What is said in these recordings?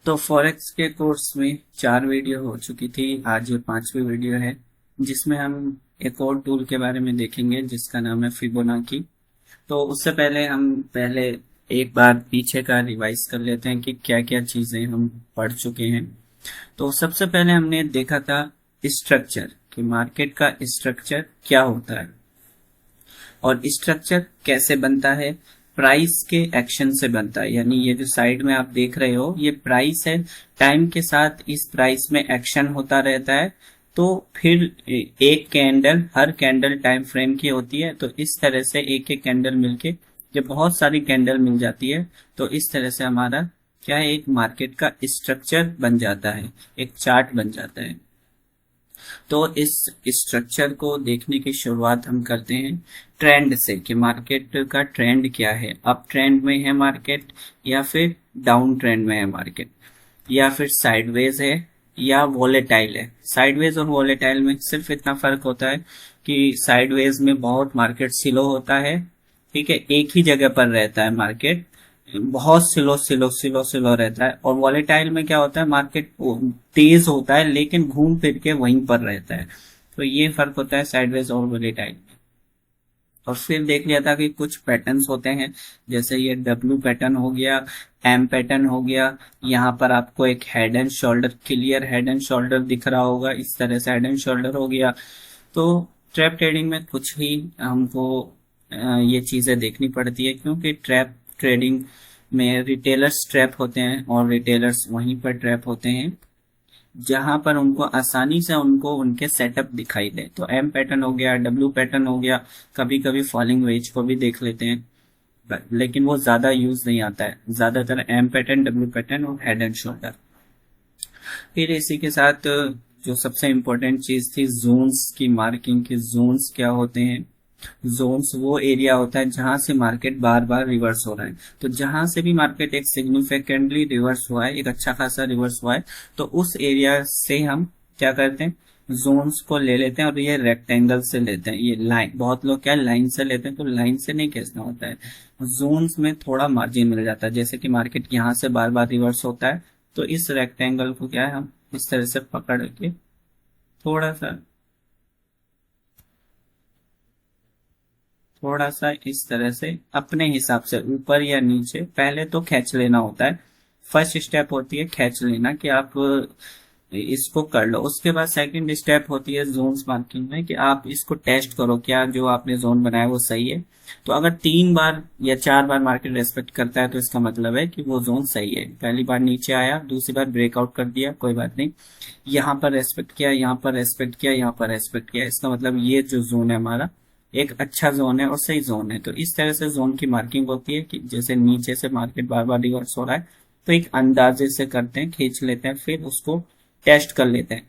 तो फॉरेक्स के कोर्स में 4 वीडियो हो चुकी थी। आज ये 5वीं वीडियो है जिसमें हम एक और टूल के बारे में देखेंगे जिसका नाम है फिबोनाची। तो उससे पहले हम एक बार पीछे का रिवाइज कर लेते हैं कि क्या क्या चीजें हम पढ़ चुके हैं। तो सबसे पहले हमने देखा था स्ट्रक्चर, कि मार्केट का स्ट्रक्चर क्या होता है और स्ट्रक्चर कैसे बनता है। प्राइस के एक्शन से बनता है, यानी ये जो साइड में आप देख रहे हो ये प्राइस है। टाइम के साथ इस प्राइस में एक्शन होता रहता है। तो फिर एक कैंडल, हर कैंडल टाइम फ्रेम की होती है। तो इस तरह से एक एक कैंडल मिलके जब बहुत सारी कैंडल मिल जाती है तो इस तरह से हमारा क्या है, एक मार्केट का स्ट्रक्चर बन जाता है, एक चार्ट बन जाता है। तो इस स्ट्रक्चर को देखने की शुरुआत हम करते हैं ट्रेंड से, कि मार्केट का ट्रेंड क्या है। अप ट्रेंड में है मार्केट या फिर डाउन ट्रेंड में है मार्केट, या फिर साइडवेज है या वॉलेटाइल है। साइडवेज और वॉलेटाइल में सिर्फ इतना फर्क होता है कि साइडवेज में बहुत मार्केट स्लो होता है, ठीक है, एक ही जगह पर रहता है मार्केट, बहुत स्लो स्लो स्लो स्लो रहता है। और वॉलेटाइल में क्या होता है, मार्केट तेज होता है लेकिन घूम फिर के वहीं पर रहता है। तो ये फर्क होता है साइडवेज और वॉलेटाइल। और फिर देख लिया था कि कुछ पैटर्न्स होते हैं, जैसे ये डब्ल्यू पैटर्न हो गया, एम पैटर्न हो गया। यहाँ पर आपको एक head and shoulder, clear head and shoulder दिख रहा होगा, इस तरह से हेड एंड शोल्डर हो गया। तो ट्रैप ट्रेडिंग में कुछ भी हमको ये चीजें देखनी पड़ती है, क्योंकि ट्रैप ट्रेडिंग में रिटेलर्स ट्रैप होते हैं और रिटेलर्स वहीं पर ट्रैप होते हैं जहां पर उनको आसानी से उनको उनके सेटअप दिखाई दे। तो एम पैटर्न हो गया, डब्ल्यू पैटर्न हो गया, कभी कभी फॉलिंग वेज को भी देख लेते हैं, लेकिन वो ज्यादा यूज नहीं आता है। ज्यादातर एम पैटर्न, डब्ल्यू पैटर्न और हेड एंड शोल्डर। फिर इसी के साथ जो सबसे इम्पोर्टेंट चीज थी जोन्स की मार्किंग, की जोन्स क्या होते हैं। जोन्स वो एरिया होता है जहां से मार्केट बार बार रिवर्स हो रहा है। तो जहां से भी मार्केट एक सिग्निफिकेंटली रिवर्स हुआ है, एक अच्छा खासा रिवर्स हुआ है, तो उस एरिया से हम क्या करते हैं, जोन्स को ले लेते हैं। और ये रेक्टेंगल से लेते हैं, ये लाइन, बहुत लोग क्या लाइन से लेते हैं, तो लाइन से नहीं खींचना होता है। जोन्स में थोड़ा मार्जिन मिल जाता है, जैसे कि मार्केट यहाँ से बार बार रिवर्स होता है तो इस रेक्टेंगल को क्या है, हम इस तरह से पकड़ के थोड़ा सा इस तरह से अपने हिसाब से ऊपर या नीचे पहले तो खींच लेना होता है। फर्स्ट स्टेप होती है खींच लेना, कि आप इसको कर लो। उसके बाद सेकंड स्टेप होती है जोन्स मार्किंग में, कि आप इसको टेस्ट करो क्या जो आपने जोन बनाया वो सही है। तो अगर 3 बार या 4 बार मार्केट रेस्पेक्ट करता है तो इसका मतलब है कि वो जोन सही है। पहली बार नीचे आया, दूसरी बार ब्रेकआउट कर दिया, कोई बात नहीं, यहाँ पर रेस्पेक्ट किया, यहाँ पर रेस्पेक्ट किया, यहाँ पर रेस्पेक्ट किया, इसका मतलब ये जो जोन है हमारा एक अच्छा जोन है और सही जोन है। तो इस तरह से जोन की मार्किंग होती है, कि जैसे नीचे से मार्केट बार बार रिवर्स हो रहा है तो एक अंदाजे से करते हैं, खींच लेते हैं, फिर उसको टेस्ट कर लेते हैं।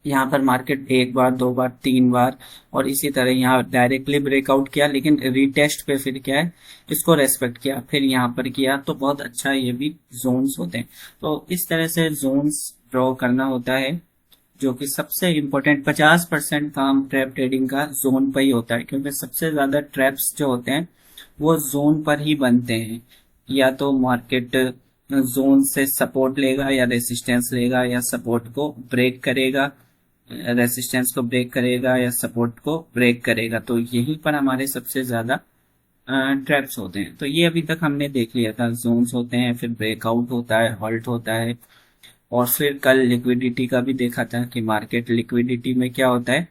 यहाँ पर मार्केट 1 बार, 2 बार, 3 बार, और इसी तरह यहाँ डायरेक्टली ब्रेकआउट किया, लेकिन रीटेस्ट पे फिर क्या है, इसको रेस्पेक्ट किया, फिर यहाँ पर किया, तो बहुत अच्छा ये भी जोन्स होते हैं। तो इस तरह से जोन्स ड्रॉ करना होता है, जो कि सबसे इम्पोर्टेंट 50% काम ट्रैप ट्रेडिंग का जोन पर ही होता है, क्योंकि सबसे ज्यादा ट्रैप्स जो होते हैं वो जोन पर ही बनते हैं। या तो मार्केट जोन से सपोर्ट लेगा या रेसिस्टेंस लेगा, या सपोर्ट को ब्रेक करेगा, रेसिस्टेंस को ब्रेक करेगा, या सपोर्ट को ब्रेक करेगा। तो यहीं पर हमारे सबसे ज्यादा ट्रैप्स होते हैं। तो ये अभी तक हमने देख लिया था, जोन्स होते हैं, फिर ब्रेकआउट होता है, हॉल्ट होता है, और फिर कल लिक्विडिटी का भी देखा था कि मार्केट लिक्विडिटी में क्या होता है,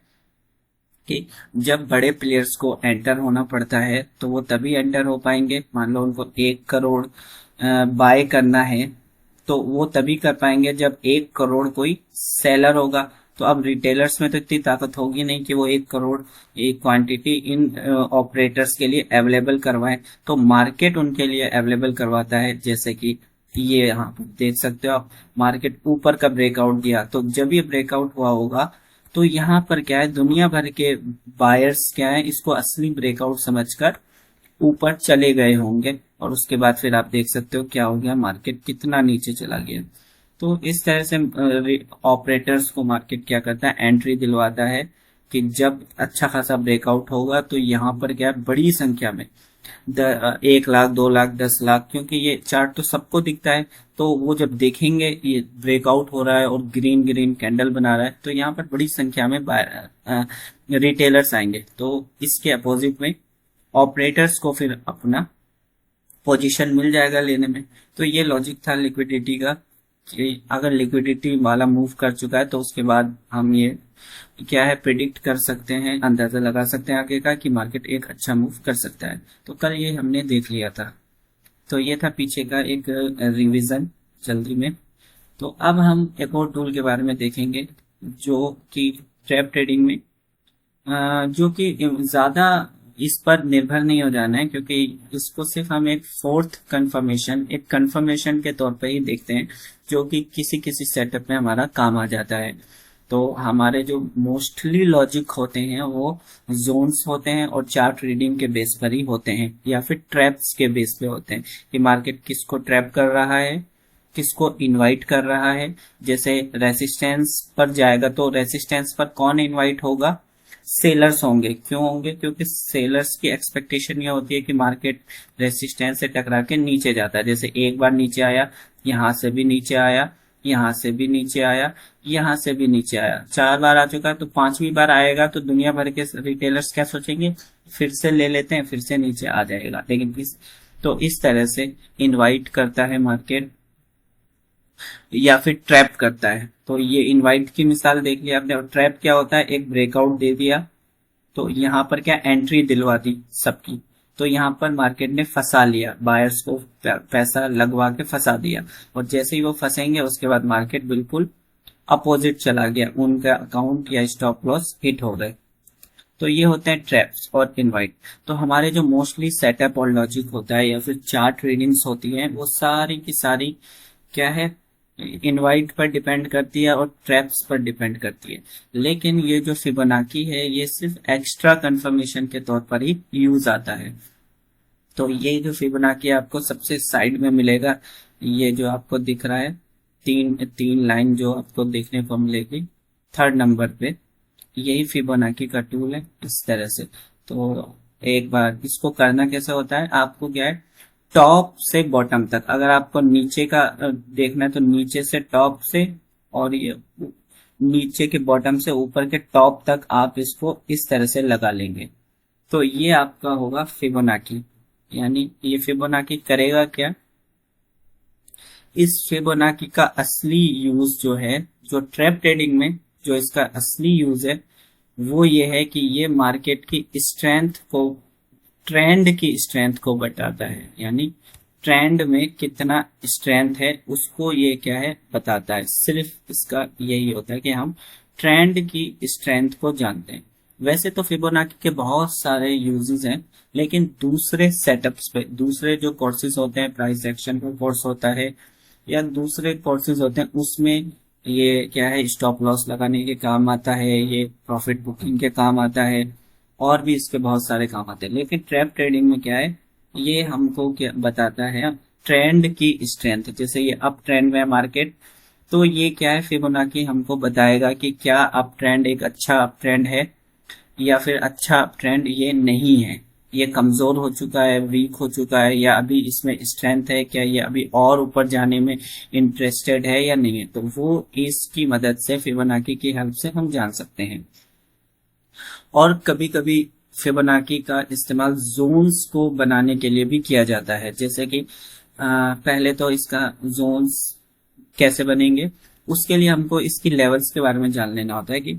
कि जब बड़े प्लेयर्स को एंटर होना पड़ता है तो वो तभी एंटर हो पाएंगे। मान लो उनको 1 करोड़ बाय करना है तो वो तभी कर पाएंगे जब 1 करोड़ कोई सेलर होगा। तो अब रिटेलर्स में तो इतनी ताकत होगी नहीं कि वो 1 करोड़ एक क्वांटिटी इन ऑपरेटर्स के लिए अवेलेबल करवाएं। तो मार्केट उनके लिए अवेलेबल करवाता है, जैसे कि ये यहाँ पर देख सकते हो आप, मार्केट ऊपर का ब्रेकआउट दिया, तो जब ये ब्रेकआउट हुआ होगा तो यहाँ पर क्या है, दुनिया भर के बायर्स क्या है, इसको असली ब्रेकआउट समझकर ऊपर चले गए होंगे, और उसके बाद फिर आप देख सकते हो क्या हो गया, मार्केट कितना नीचे चला गया। तो इस तरह से ऑपरेटर्स को मार्केट क्या करता है, एंट्री दिलवाता है, कि जब अच्छा खासा ब्रेकआउट होगा तो यहाँ पर क्या है, बड़ी संख्या में 1 लाख, 2 लाख, 10 लाख, क्योंकि ये चार्ट तो सबको दिखता है। तो वो जब देखेंगे ये ब्रेकआउट हो रहा है और ग्रीन ग्रीन कैंडल बना रहा है, तो यहाँ पर बड़ी संख्या में रिटेलर्स आएंगे। तो इसके अपोजिट में ऑपरेटर्स को फिर अपना पोजीशन मिल जाएगा लेने में। तो ये लॉजिक था लिक्विडिटी का, कि अगर लिक्विडिटी वाला मूव कर चुका है तो उसके बाद हम ये क्या है प्रिडिक्ट कर सकते हैं, अंदाजा लगा सकते हैं आगे का कि मार्केट एक अच्छा मूव कर सकता है। तो कल ये हमने देख लिया था। तो ये था पीछे का एक रिवीजन जल्दी में। तो अब हम एक और टूल के बारे में देखेंगे जो कि ट्रैप ट्रेडिंग में जो कि ज्यादा इस पर निर्भर नहीं हो जाना है, क्योंकि इसको सिर्फ हम एक फोर्थ कंफर्मेशन, एक कंफर्मेशन के तौर पे ही देखते हैं, जो कि किसी किसी सेटअप में हमारा काम आ जाता है। तो हमारे जो मोस्टली लॉजिक होते हैं वो जोन्स होते हैं और चार्ट रीडिंग के बेस पर ही होते हैं, या फिर ट्रैप्स के बेस पे होते हैं कि मार्केट किसको ट्रैप कर रहा है, किसको इनवाइट कर रहा है। जैसे रेसिस्टेंस पर जाएगा तो रेसिस्टेंस पर कौन इनवाइट होगा, सेलर्स होंगे। क्यों होंगे? क्योंकि सेलर्स की एक्सपेक्टेशन ये होती है कि मार्केट रेसिस्टेंस से टकरा के नीचे जाता है। जैसे एक बार नीचे आया, यहां से भी नीचे आया, यहां से भी नीचे आया, यहां से भी नीचे आया, 4 बार आ चुका है। तो 5वीं बार आएगा तो दुनिया भर के रिटेलर्स क्या सोचेंगे, फिर से ले लेते हैं, फिर से नीचे आ जाएगा। लेकिन इस तरह से इनवाइट करता है मार्केट या फिर ट्रैप करता है। तो ये इनवाइट की मिसाल देख लिया आपने। और ट्रैप क्या होता है, एक ब्रेकआउट दे दिया तो यहाँ पर क्या एंट्री दिलवा दी सबकी, तो यहाँ पर मार्केट ने फंसा लिया, बायर्स को पैसा लगवा के फंसा दिया। और जैसे ही वो फंसेंगे उसके बाद मार्केट बिल्कुल अपोजिट चला गया, उनका अकाउंट या स्टॉप लॉस हिट हो गए। तो ये होते हैं ट्रैप्स और इनवाइट। तो हमारे जो मोस्टली सेटअप और लॉजिक होता है या फिर चार्ट रीडिंग्स होती है, वो सारी की सारी क्या है, इनवाइट पर डिपेंड करती है और ट्रैप्स पर डिपेंड करती है। लेकिन ये जो फिबोनाची है ये सिर्फ एक्स्ट्रा कंफर्मेशन के तौर पर ही यूज आता है। तो ये जो फिबोनाची आपको सबसे साइड में मिलेगा, ये जो आपको दिख रहा है, तीन तीन लाइन जो आपको देखने को मिलेगी 3rd नंबर पे, यही फिबोनाची का टूल है इस तरह से। तो एक बार इसको करना कैसे होता है, आपको क्या है, टॉप से बॉटम तक, अगर आपको नीचे का देखना है तो नीचे से टॉप से, और ये नीचे के बॉटम से ऊपर के टॉप तक आप इसको इस तरह से लगा लेंगे। तो ये आपका होगा फिबोनाची। यानी ये फिबोनाची करेगा क्या, इस फिबोनाची का असली यूज जो है, जो ट्रैप ट्रेडिंग में जो इसका असली यूज है वो ये है कि ये मार्केट की स्ट्रेंथ को, ट्रेंड की स्ट्रेंथ को बताता है। यानी ट्रेंड में कितना स्ट्रेंथ है उसको ये क्या है बताता है। सिर्फ इसका यही होता है कि हम ट्रेंड की स्ट्रेंथ को जानते हैं। वैसे तो फिबोनाची के बहुत सारे यूजेस हैं, लेकिन दूसरे सेटअप्स पे, दूसरे जो कोर्सेज होते हैं, प्राइस एक्शन का कोर्स होता है या दूसरे कोर्सेज होते हैं, उसमें ये क्या है स्टॉप लॉस लगाने के काम आता है, ये प्रॉफिट बुकिंग के काम आता है, और भी इसके बहुत सारे काम आते हैं। लेकिन ट्रैप ट्रेडिंग में क्या है, ये हमको क्या बताता है, ट्रेंड की स्ट्रेंथ। जैसे ये अप ट्रेंड में मार्केट, तो ये क्या है फिबोनाची हमको बताएगा कि क्या अप ट्रेंड एक अच्छा अप ट्रेंड है या फिर अच्छा अप ट्रेंड ये नहीं है, ये कमजोर हो चुका है, वीक हो चुका है, या अभी इसमें स्ट्रेंथ है, क्या ये अभी और ऊपर जाने में इंटरेस्टेड है या नहीं है। तो वो इसकी मदद से, फिबोनाची की हेल्प से हम जान सकते हैं। और कभी कभी फिबोनाची का इस्तेमाल जोन्स को बनाने के लिए भी किया जाता है। जैसे कि पहले तो इसका जोन्स कैसे बनेंगे, उसके लिए हमको इसकी लेवल्स के बारे में जान लेना होता है कि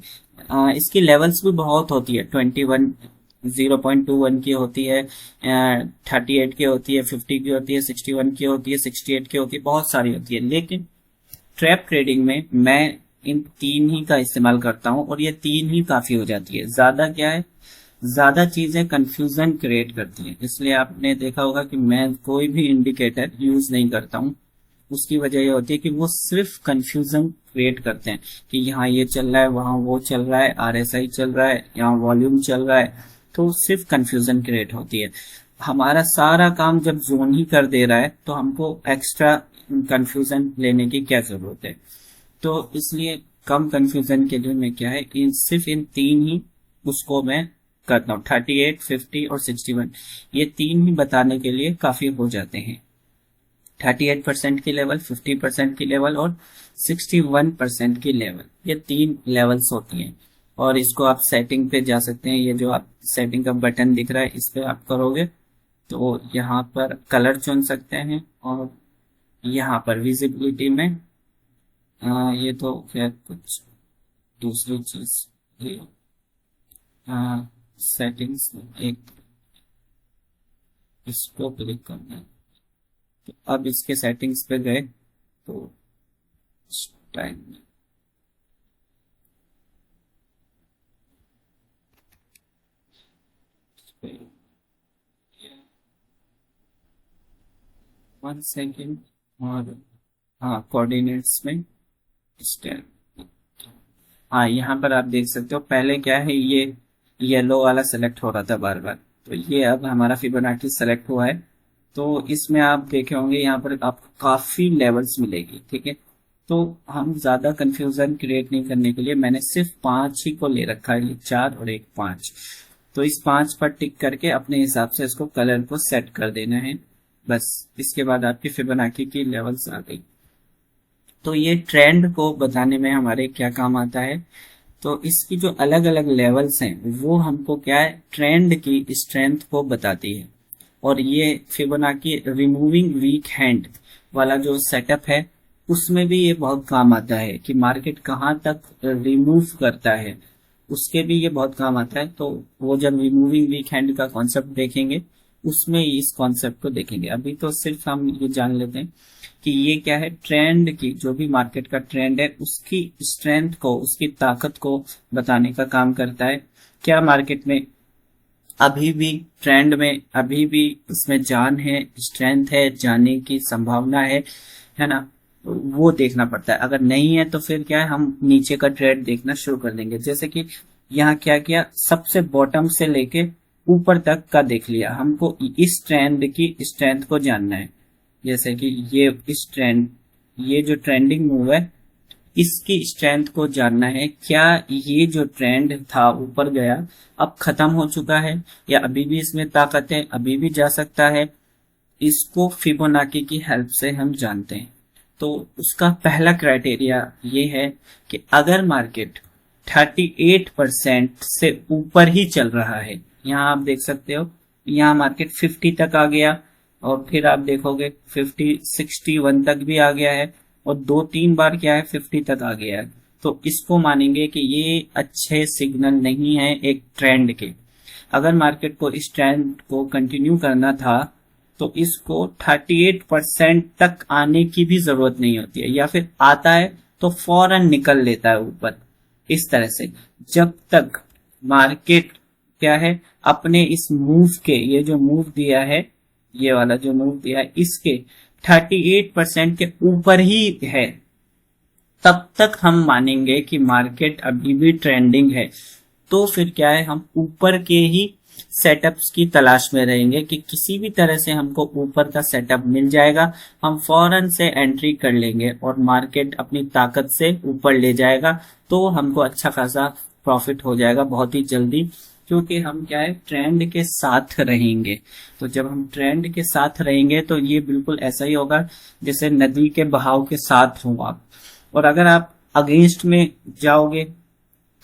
इसकी लेवल्स भी बहुत होती है। 21, 0.21 की होती है, 38 की होती है, 50 की होती है, 61 की होती है, 68 की होती है, बहुत सारी होती है। लेकिन ट्रैप ट्रेडिंग में मैं इन 3 ही का इस्तेमाल करता हूं और ये 3 ही काफी हो जाती है। ज्यादा क्या है, ज्यादा चीजें कंफ्यूजन क्रिएट करती हैं। इसलिए आपने देखा होगा कि मैं कोई भी इंडिकेटर यूज नहीं करता हूं। उसकी वजह ये होती है कि वो सिर्फ कंफ्यूजन क्रिएट करते हैं कि यहाँ ये चल रहा है, वहां वो चल रहा है, आरएसआई चल रहा है, यहाँ वॉल्यूम चल रहा है, तो सिर्फ कंफ्यूजन क्रिएट होती है। हमारा सारा काम जब जोन ही कर दे रहा है तो हमको एक्स्ट्रा कंफ्यूजन लेने की क्या जरूरत है। तो इसलिए कम कंफ्यूजन के लिए मैं क्या है, सिर्फ इन 3 ही उसको मैं करता हूँ। 38, 50 और 61 ये तीन ही बताने के लिए काफी हो जाते हैं। 38% की लेवल, 50% की लेवल और 61% की लेवल, ये तीन लेवल्स होती हैं। और इसको आप सेटिंग पे जा सकते हैं। ये जो आप सेटिंग का बटन दिख रहा है इस पे आप करोगे तो यहाँ पर कलर चुन सकते हैं और यहाँ पर विजिबिलिटी में ये तो खैर कुछ दूसरी चीज, सेटिंग्स एक इसको क्लिक करना है। तो अब इसके सेटिंग्स पे गए तो टाइम 1 सेकेंड। और हाँ, कोऑर्डिनेट्स में स्टेप, हाँ यहाँ पर आप देख सकते हो पहले क्या है, ये येलो वाला सेलेक्ट हो रहा था बार बार, तो ये अब हमारा फिबोनाची सेलेक्ट हुआ है। तो इसमें आप देखे होंगे यहाँ पर आपको काफी लेवल्स मिलेगी, ठीक है। तो हम ज्यादा कंफ्यूजन क्रिएट नहीं करने के लिए मैंने सिर्फ 5 ही को ले रखा है, 4 और एक 5। तो इस 5 पर टिक करके अपने हिसाब से इसको कलर को सेट कर देना है, बस। इसके बाद आपकी फिबोनाची की लेवल्स आ गई। तो ये ट्रेंड को बताने में हमारे क्या काम आता है, तो इसकी जो अलग अलग लेवल्स हैं वो हमको क्या है, ट्रेंड की स्ट्रेंथ को बताती है। और ये फिबोनाची रिमूविंग वीक हैंड वाला जो सेटअप है उसमें भी ये बहुत काम आता है कि मार्केट कहाँ तक रिमूव करता है, उसके भी ये बहुत काम आता है। तो वो जब रिमूविंग वीक हैंड का कॉन्सेप्ट देखेंगे उसमें इस कॉन्सेप्ट को देखेंगे। अभी तो सिर्फ हम ये जान लेते हैं कि ये क्या है, ट्रेंड की, जो भी मार्केट का ट्रेंड है उसकी स्ट्रेंथ को, उसकी ताकत को बताने का काम करता है। क्या मार्केट में अभी भी, ट्रेंड में अभी भी इसमें जान है, स्ट्रेंथ है, जाने की संभावना है ना, वो देखना पड़ता है। अगर नहीं है तो फिर क्या है, हम नीचे का ट्रेंड देखना शुरू कर देंगे। जैसे कि यहाँ क्या किया, सबसे बॉटम से लेके ऊपर तक का देख लिया, हमको इस ट्रेंड की स्ट्रेंथ को जानना है। जैसे कि ये इस ट्रेंड, ये जो ट्रेंडिंग मूव है इसकी स्ट्रेंथ को जानना है। क्या ये जो ट्रेंड था ऊपर गया अब खत्म हो चुका है या अभी भी इसमें ताकत है, अभी भी जा सकता है, इसको फिबोनाची की हेल्प से हम जानते हैं। तो उसका पहला क्राइटेरिया ये है कि अगर मार्केट 38% से ऊपर ही चल रहा है, यहाँ आप देख सकते हो यहाँ मार्केट 50 तक आ गया और फिर आप देखोगे 50, 61 तक भी आ गया है और 2-3 बार क्या है 50 तक आ गया है, तो इसको मानेंगे कि ये अच्छे सिग्नल नहीं है एक ट्रेंड के। अगर मार्केट को इस ट्रेंड को कंटिन्यू करना था तो इसको 38% तक आने की भी जरूरत नहीं होती है, या फिर आता है तो फौरन निकल लेता है ऊपर। इस तरह से जब तक मार्केट क्या है अपने इस मूव के, ये जो मूव दिया है, ये वाला जो मूव दिया है इसके 38% के ऊपर ही है, तब तक हम मानेंगे कि मार्केट अभी भी ट्रेंडिंग है। तो फिर क्या है, हम ऊपर के ही सेटअप्स की तलाश में रहेंगे कि किसी भी तरह से हमको ऊपर का सेटअप मिल जाएगा, हम फौरन से एंट्री कर लेंगे और मार्केट अपनी ताकत से ऊपर ले जाएगा, तो हमको अच्छा खासा प्रॉफिट हो जाएगा बहुत ही जल्दी, क्योंकि हम क्या है ट्रेंड के साथ रहेंगे। तो जब हम ट्रेंड के साथ रहेंगे तो ये बिल्कुल ऐसा ही होगा जैसे नदी के बहाव के साथ हो आप। और अगर आप अगेंस्ट में जाओगे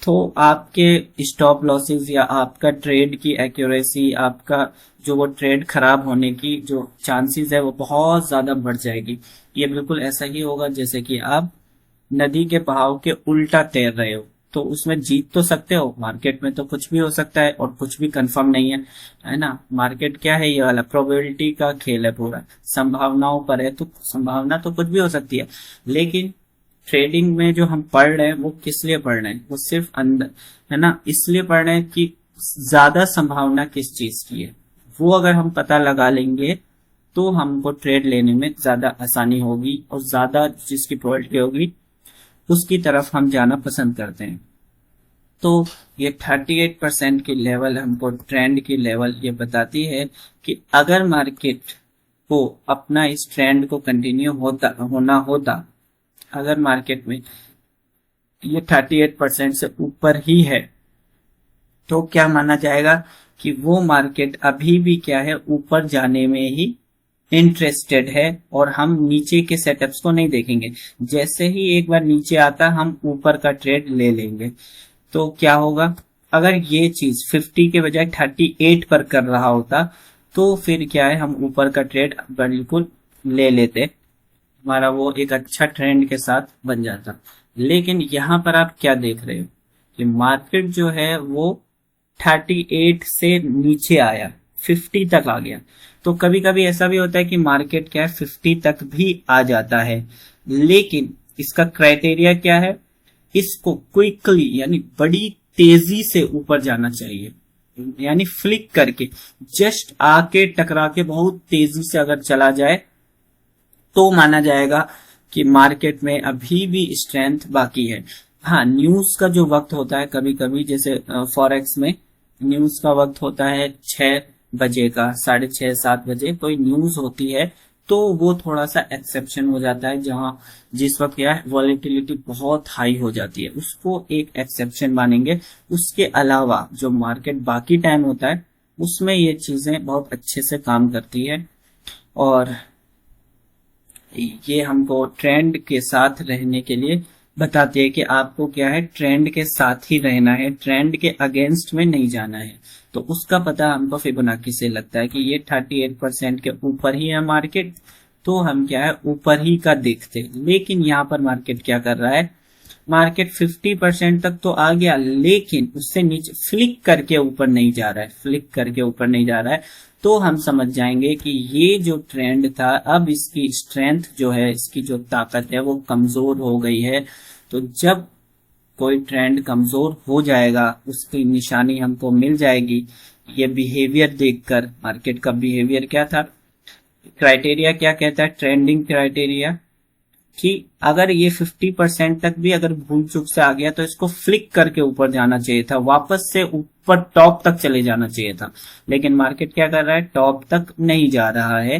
तो आपके स्टॉप लॉसेस या आपका ट्रेड की एक्यूरेसी, आपका जो वो ट्रेड खराब होने की जो चांसेस है वो बहुत ज्यादा बढ़ जाएगी। ये बिल्कुल ऐसा ही होगा जैसे कि आप नदी के बहाव के उल्टा तैर रहे हो, तो उसमें जीत तो सकते हो, मार्केट में तो कुछ भी हो सकता है और कुछ भी कंफर्म नहीं है ना। मार्केट क्या है, ये वाला प्रोबेबिलिटी का खेल है, पूरा संभावनाओं पर है, तो संभावना तो कुछ भी हो सकती है। लेकिन ट्रेडिंग में जो हम पढ़ रहे हैं वो किस लिए पढ़ रहे हैं, वो सिर्फ अंदर है ना, इसलिए पढ़ रहे हैं कि ज्यादा संभावना किस चीज की है, वो अगर हम पता लगा लेंगे तो हमको ट्रेड लेने में ज्यादा आसानी होगी और ज्यादा जिसकी प्रोबेबिलिटी होगी उसकी तरफ हम जाना पसंद करते हैं। तो ये 38% की लेवल हमको ट्रेंड की लेवल ये बताती है कि अगर मार्केट को अपना इस ट्रेंड को कंटिन्यू होना होता, अगर मार्केट में ये 38% से ऊपर ही है तो क्या माना जाएगा कि वो मार्केट अभी भी क्या है, ऊपर जाने में ही इंटरेस्टेड है और हम नीचे के सेटअप्स को नहीं देखेंगे। जैसे ही एक बार नीचे आता हम ऊपर का ट्रेड ले लेंगे। तो क्या होगा, अगर ये चीज 50 के बजाय 38 पर कर रहा होता तो फिर क्या है, हम ऊपर का ट्रेड बिल्कुल ले लेते, हमारा वो एक अच्छा ट्रेंड के साथ बन जाता। लेकिन यहाँ पर आप क्या देख रहे हो कि मार्केट जो है वो 38 से नीचे आया, 50 तक आ गया। तो कभी कभी ऐसा भी होता है कि मार्केट क्या है 50 तक भी आ जाता है, लेकिन इसका क्राइटेरिया क्या है, इसको क्विकली यानी बड़ी तेजी से ऊपर जाना चाहिए, यानी फ्लिक करके जस्ट आके टकरा के बहुत तेजी से अगर चला जाए तो माना जाएगा कि मार्केट में अभी भी स्ट्रेंथ बाकी है। हाँ, न्यूज का जो वक्त होता है कभी कभी, जैसे फॉरेक्स में न्यूज का वक्त होता है 6 बजे का, 6:30 7 बजे कोई न्यूज होती है, तो वो थोड़ा सा एक्सेप्शन हो जाता है, जहां जिस वक्त क्या है वॉलेटिलिटी बहुत हाई हो जाती है, उसको एक एक्सेप्शन मानेंगे। उसके अलावा जो मार्केट बाकी टाइम होता है उसमें ये चीजें बहुत अच्छे से काम करती है, और ये हमको ट्रेंड के साथ रहने के लिए बताती है कि आपको क्या है, ट्रेंड के साथ ही रहना है, ट्रेंड के अगेंस्ट में नहीं जाना है। तो उसका पता हमको फिबोनाची से लगता है कि ये 38% के ऊपर ही है मार्केट, तो हम क्या है ऊपर ही का देखते। लेकिन यहाँ पर मार्केट क्या कर रहा है, मार्केट 50% तक तो आ गया, लेकिन उससे नीचे फ्लिक करके ऊपर नहीं जा रहा है, फ्लिक करके ऊपर नहीं जा रहा है। तो हम समझ जाएंगे कि ये जो ट्रेंड था अब इसकी स्ट्रेंथ जो है, इसकी जो ताकत है वो कमजोर हो गई है। तो जब कोई ट्रेंड कमजोर हो जाएगा उसकी निशानी हमको मिल जाएगी। ये बिहेवियर देखकर, मार्केट का बिहेवियर क्या था, क्राइटेरिया क्या कहता है, ट्रेंडिंग क्राइटेरिया, कि अगर ये 50% तक भी अगर भूल चूक से आ गया तो इसको फ्लिक करके ऊपर जाना चाहिए था, वापस से ऊपर टॉप तक चले जाना चाहिए था। लेकिन मार्केट क्या कर रहा है, टॉप तक नहीं जा रहा है,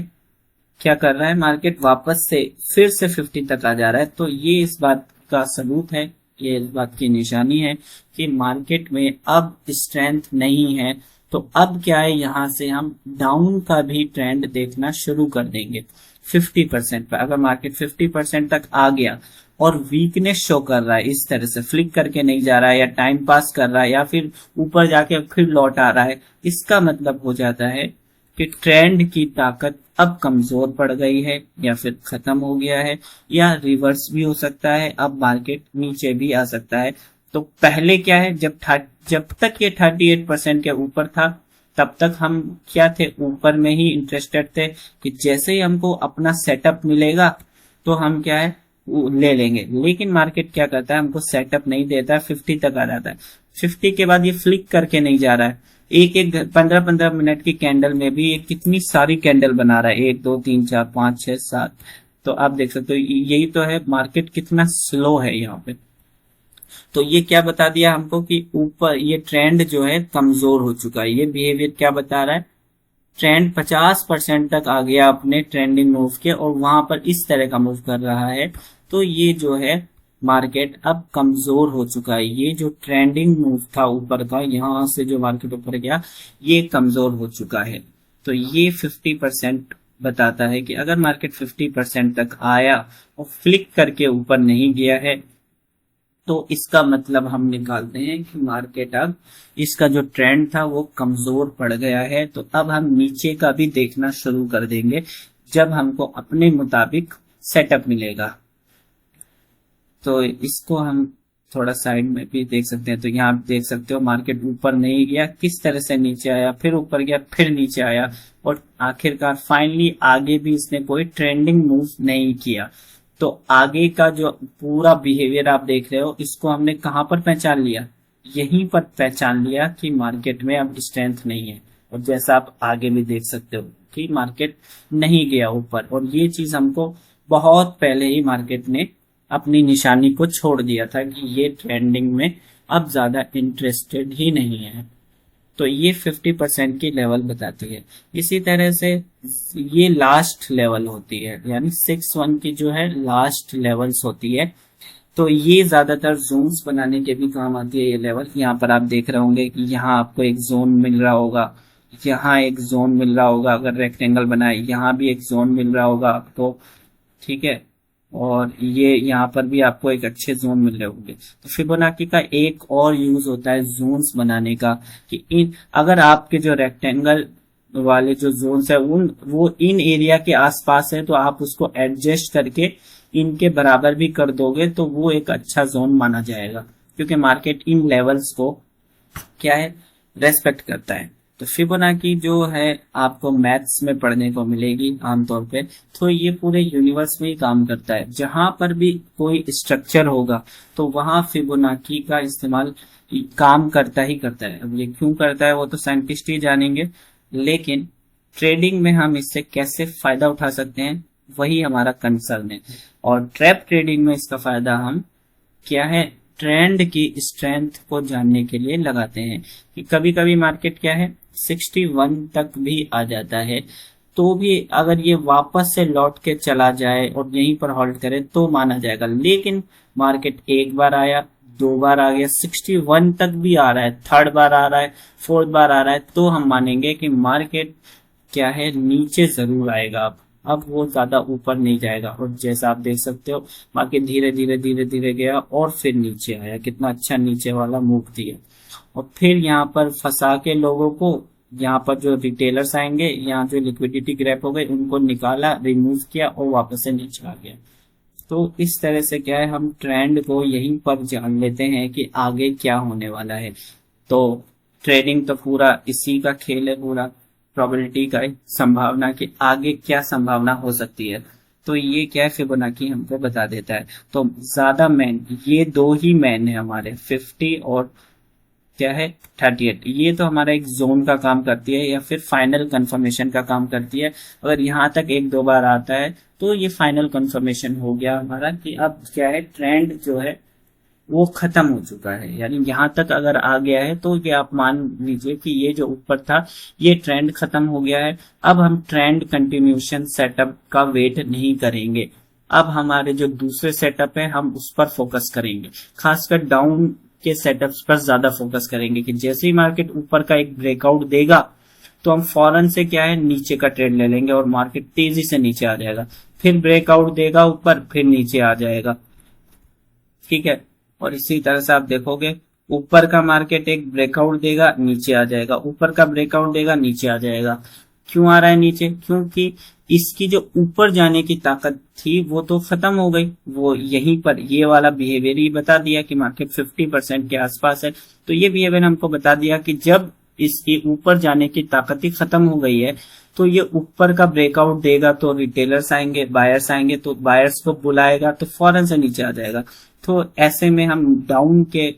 क्या कर रहा है मार्केट, वापस से फिर से 50 तक आ जा रहा है। तो ये इस बात का सबूत है, ये इस बात की निशानी है कि मार्केट में अब स्ट्रेंथ नहीं है। तो अब क्या है, यहां से हम डाउन का भी ट्रेंड देखना शुरू कर देंगे 50% पर। अगर मार्केट 50% तक आ गया और वीकनेस शो कर रहा है, इस तरह से फ्लिक करके नहीं जा रहा है या टाइम पास कर रहा है या फिर ऊपर जाके फिर लौट आ रहा है, इसका मतलब हो जाता है कि ट्रेंड की ताकत अब कमजोर पड़ गई है या फिर खत्म हो गया है, या रिवर्स भी हो सकता है, अब मार्केट नीचे भी आ सकता है। तो पहले क्या है, जब तक ये 38% के ऊपर था तब तक हम क्या थे, ऊपर में ही इंटरेस्टेड थे, कि जैसे ही हमको अपना सेटअप मिलेगा तो हम क्या है वो ले लेंगे। लेकिन मार्केट क्या करता है, हमको सेटअप नहीं देता है, 50 तक आ जाता है, 50 के बाद ये फ्लिक करके नहीं जा रहा है, एक एक 15-15 मिनट की कैंडल में भी ये कितनी सारी कैंडल बना रहा है, 1 2 3 4 5 6 7। तो आप देख सकते हो यही तो है मार्केट कितना स्लो है यहाँ पे। तो ये क्या बता दिया हमको कि ऊपर ये ट्रेंड जो है कमजोर हो चुका है। ये बिहेवियर क्या बता रहा है, ट्रेंड 50% तक आ गया अपने ट्रेंडिंग मूव के और वहां पर इस तरह का मूव कर रहा है। तो ये जो है मार्केट अब कमजोर हो चुका है, ये जो ट्रेंडिंग मूव था ऊपर का, यहां से जो मार्केट ऊपर गया ये कमजोर हो चुका है। तो ये 50% बताता है कि अगर मार्केट 50% तक आया और फ्लिक करके ऊपर नहीं गया है तो इसका मतलब हम निकालते हैं कि मार्केट अब इसका जो ट्रेंड था वो कमजोर पड़ गया है। तो अब हम नीचे का भी देखना शुरू कर देंगे जब हमको अपने मुताबिक सेटअप मिलेगा। तो इसको हम थोड़ा साइड में भी देख सकते हैं। तो यहाँ आप देख सकते हो मार्केट ऊपर नहीं गया, किस तरह से नीचे आया, फिर ऊपर गया, फिर नीचे आया, और आखिरकार फाइनली आगे भी इसने कोई ट्रेंडिंग मूव नहीं किया। तो आगे का जो पूरा बिहेवियर आप देख रहे हो, इसको हमने कहां पर पहचान लिया, यहीं पर पहचान लिया कि मार्केट में अब स्ट्रेंथ नहीं है। और जैसा आप आगे भी देख सकते हो कि मार्केट नहीं गया ऊपर, और ये चीज हमको बहुत पहले ही मार्केट ने अपनी निशानी को छोड़ दिया था कि ये ट्रेंडिंग में अब ज्यादा इंटरेस्टेड ही नहीं है। तो ये 50% की लेवल बताती है। इसी तरह से ये लास्ट लेवल होती है, यानी 6-1 की जो है लास्ट लेवल्स होती है। तो ये ज्यादातर जोन्स बनाने के भी काम आती है। ये लेवल यहाँ पर आप देख रहे होंगे कि यहाँ आपको एक जोन मिल रहा होगा, यहाँ एक जोन मिल रहा होगा, अगर रेक्टेंगल बनाए यहाँ भी एक जोन मिल रहा होगा आपको, ठीक है। और ये यहाँ पर भी आपको एक अच्छे जोन मिल रहे होंगे। तो फिबोनाची का एक और यूज होता है जोन्स बनाने का, कि अगर आपके जो रेक्टेंगल वाले जो जोन्स है वो इन एरिया के आसपास है, तो आप उसको एडजस्ट करके इनके बराबर भी कर दोगे तो वो एक अच्छा जोन माना जाएगा, क्योंकि मार्केट इन लेवल्स को क्या है, रेस्पेक्ट करता है। तो फिबोनाची जो है आपको मैथ्स में पढ़ने को मिलेगी आमतौर पे। तो ये पूरे यूनिवर्स में ही काम करता है, जहां पर भी कोई स्ट्रक्चर होगा तो वहां फिबोनाची का इस्तेमाल काम करता ही करता है। अब ये क्यों करता है वो तो साइंटिस्ट ही जानेंगे, लेकिन ट्रेडिंग में हम इससे कैसे फायदा उठा सकते हैं वही हमारा कंसर्न है। और ट्रैप ट्रेडिंग में इसका फायदा हम क्या है, ट्रेंड की स्ट्रेंथ को जानने के लिए लगाते हैं। कि कभी कभी मार्केट क्या है 61 तक भी आ जाता है, तो भी अगर ये वापस से लौट के चला जाए और यहीं पर होल्ड करे तो माना जाएगा। लेकिन मार्केट एक बार आया, दो बार आ गया, 61 तक भी आ रहा है, थर्ड बार आ रहा है, फोर्थ बार आ रहा है, तो हम मानेंगे कि मार्केट क्या है, नीचे जरूर आएगा। अब वो ज्यादा ऊपर नहीं जाएगा। और जैसा आप देख सकते हो मार्केट धीरे धीरे धीरे धीरे गया और फिर नीचे आया, कितना अच्छा नीचे वाला मूव दिया। और फिर यहाँ पर फंसा के लोगों को, यहाँ पर जो रिटेलर्स आएंगे, यहाँ जो लिक्विडिटी ग्रैप हो गए उनको निकाला, रिमूव किया और वापस से नीचे आ गया। तो इस तरह से क्या है, हम ट्रेंड को यहीं पर जान लेते हैं कि आगे क्या होने वाला है। तो ट्रेडिंग तो पूरा इसी का खेल है, पूरा प्रोबेबिलिटी का संभावना कि आगे क्या संभावना हो सकती है। तो ये क्या है, फिबोनाची हमको बता देता है। तो ज्यादा मैन, ये दो ही मैन है हमारे, 50 और क्या है 38। ये तो हमारा एक जोन का काम करती है या फिर फाइनल कंफर्मेशन का काम करती है। अगर यहाँ तक एक दो बार आता है तो ये फाइनल कंफर्मेशन हो गया हमारा कि अब क्या है, ट्रेंड जो है वो खत्म हो चुका है। यानी यहाँ तक अगर आ गया है तो ये आप मान लीजिए कि ये जो ऊपर था ये ट्रेंड खत्म हो गया है। अब हम ट्रेंड कंटिन्यूशन सेटअप का वेट नहीं करेंगे। अब हमारे जो दूसरे सेटअप है हम उस पर फोकस करेंगे, खासकर डाउन के सेटअप्स पर ज्यादा फोकस करेंगे। कि जैसे ही मार्केट ऊपर का एक ब्रेकआउट देगा तो हम फौरन से क्या है, नीचे का ट्रेड ले लेंगे और मार्केट तेजी से नीचे आ जाएगा। फिर ब्रेकआउट देगा ऊपर, फिर नीचे आ जाएगा, ठीक है। और इसी तरह से आप देखोगे ऊपर का मार्केट एक ब्रेकआउट देगा, नीचे आ जाएगा, ऊपर का ब्रेकआउट देगा, नीचे आ जाएगा। क्यों आ रहा है नीचे? क्योंकि इसकी जो ऊपर जाने की ताकत थी वो तो खत्म हो गई। वो यहीं पर ये वाला बिहेवियर ही बता दिया कि मार्केट 50% के आसपास है। तो ये बिहेवियर हमको बता दिया कि जब इसकी ऊपर जाने की ताकत ही खत्म हो गई है तो ये ऊपर का ब्रेकआउट देगा तो रिटेलर्स आएंगे, बायर्स आएंगे, तो बायर्स को बुलाएगा तो फौरन से नीचे आ जाएगा। तो ऐसे में हम डाउन के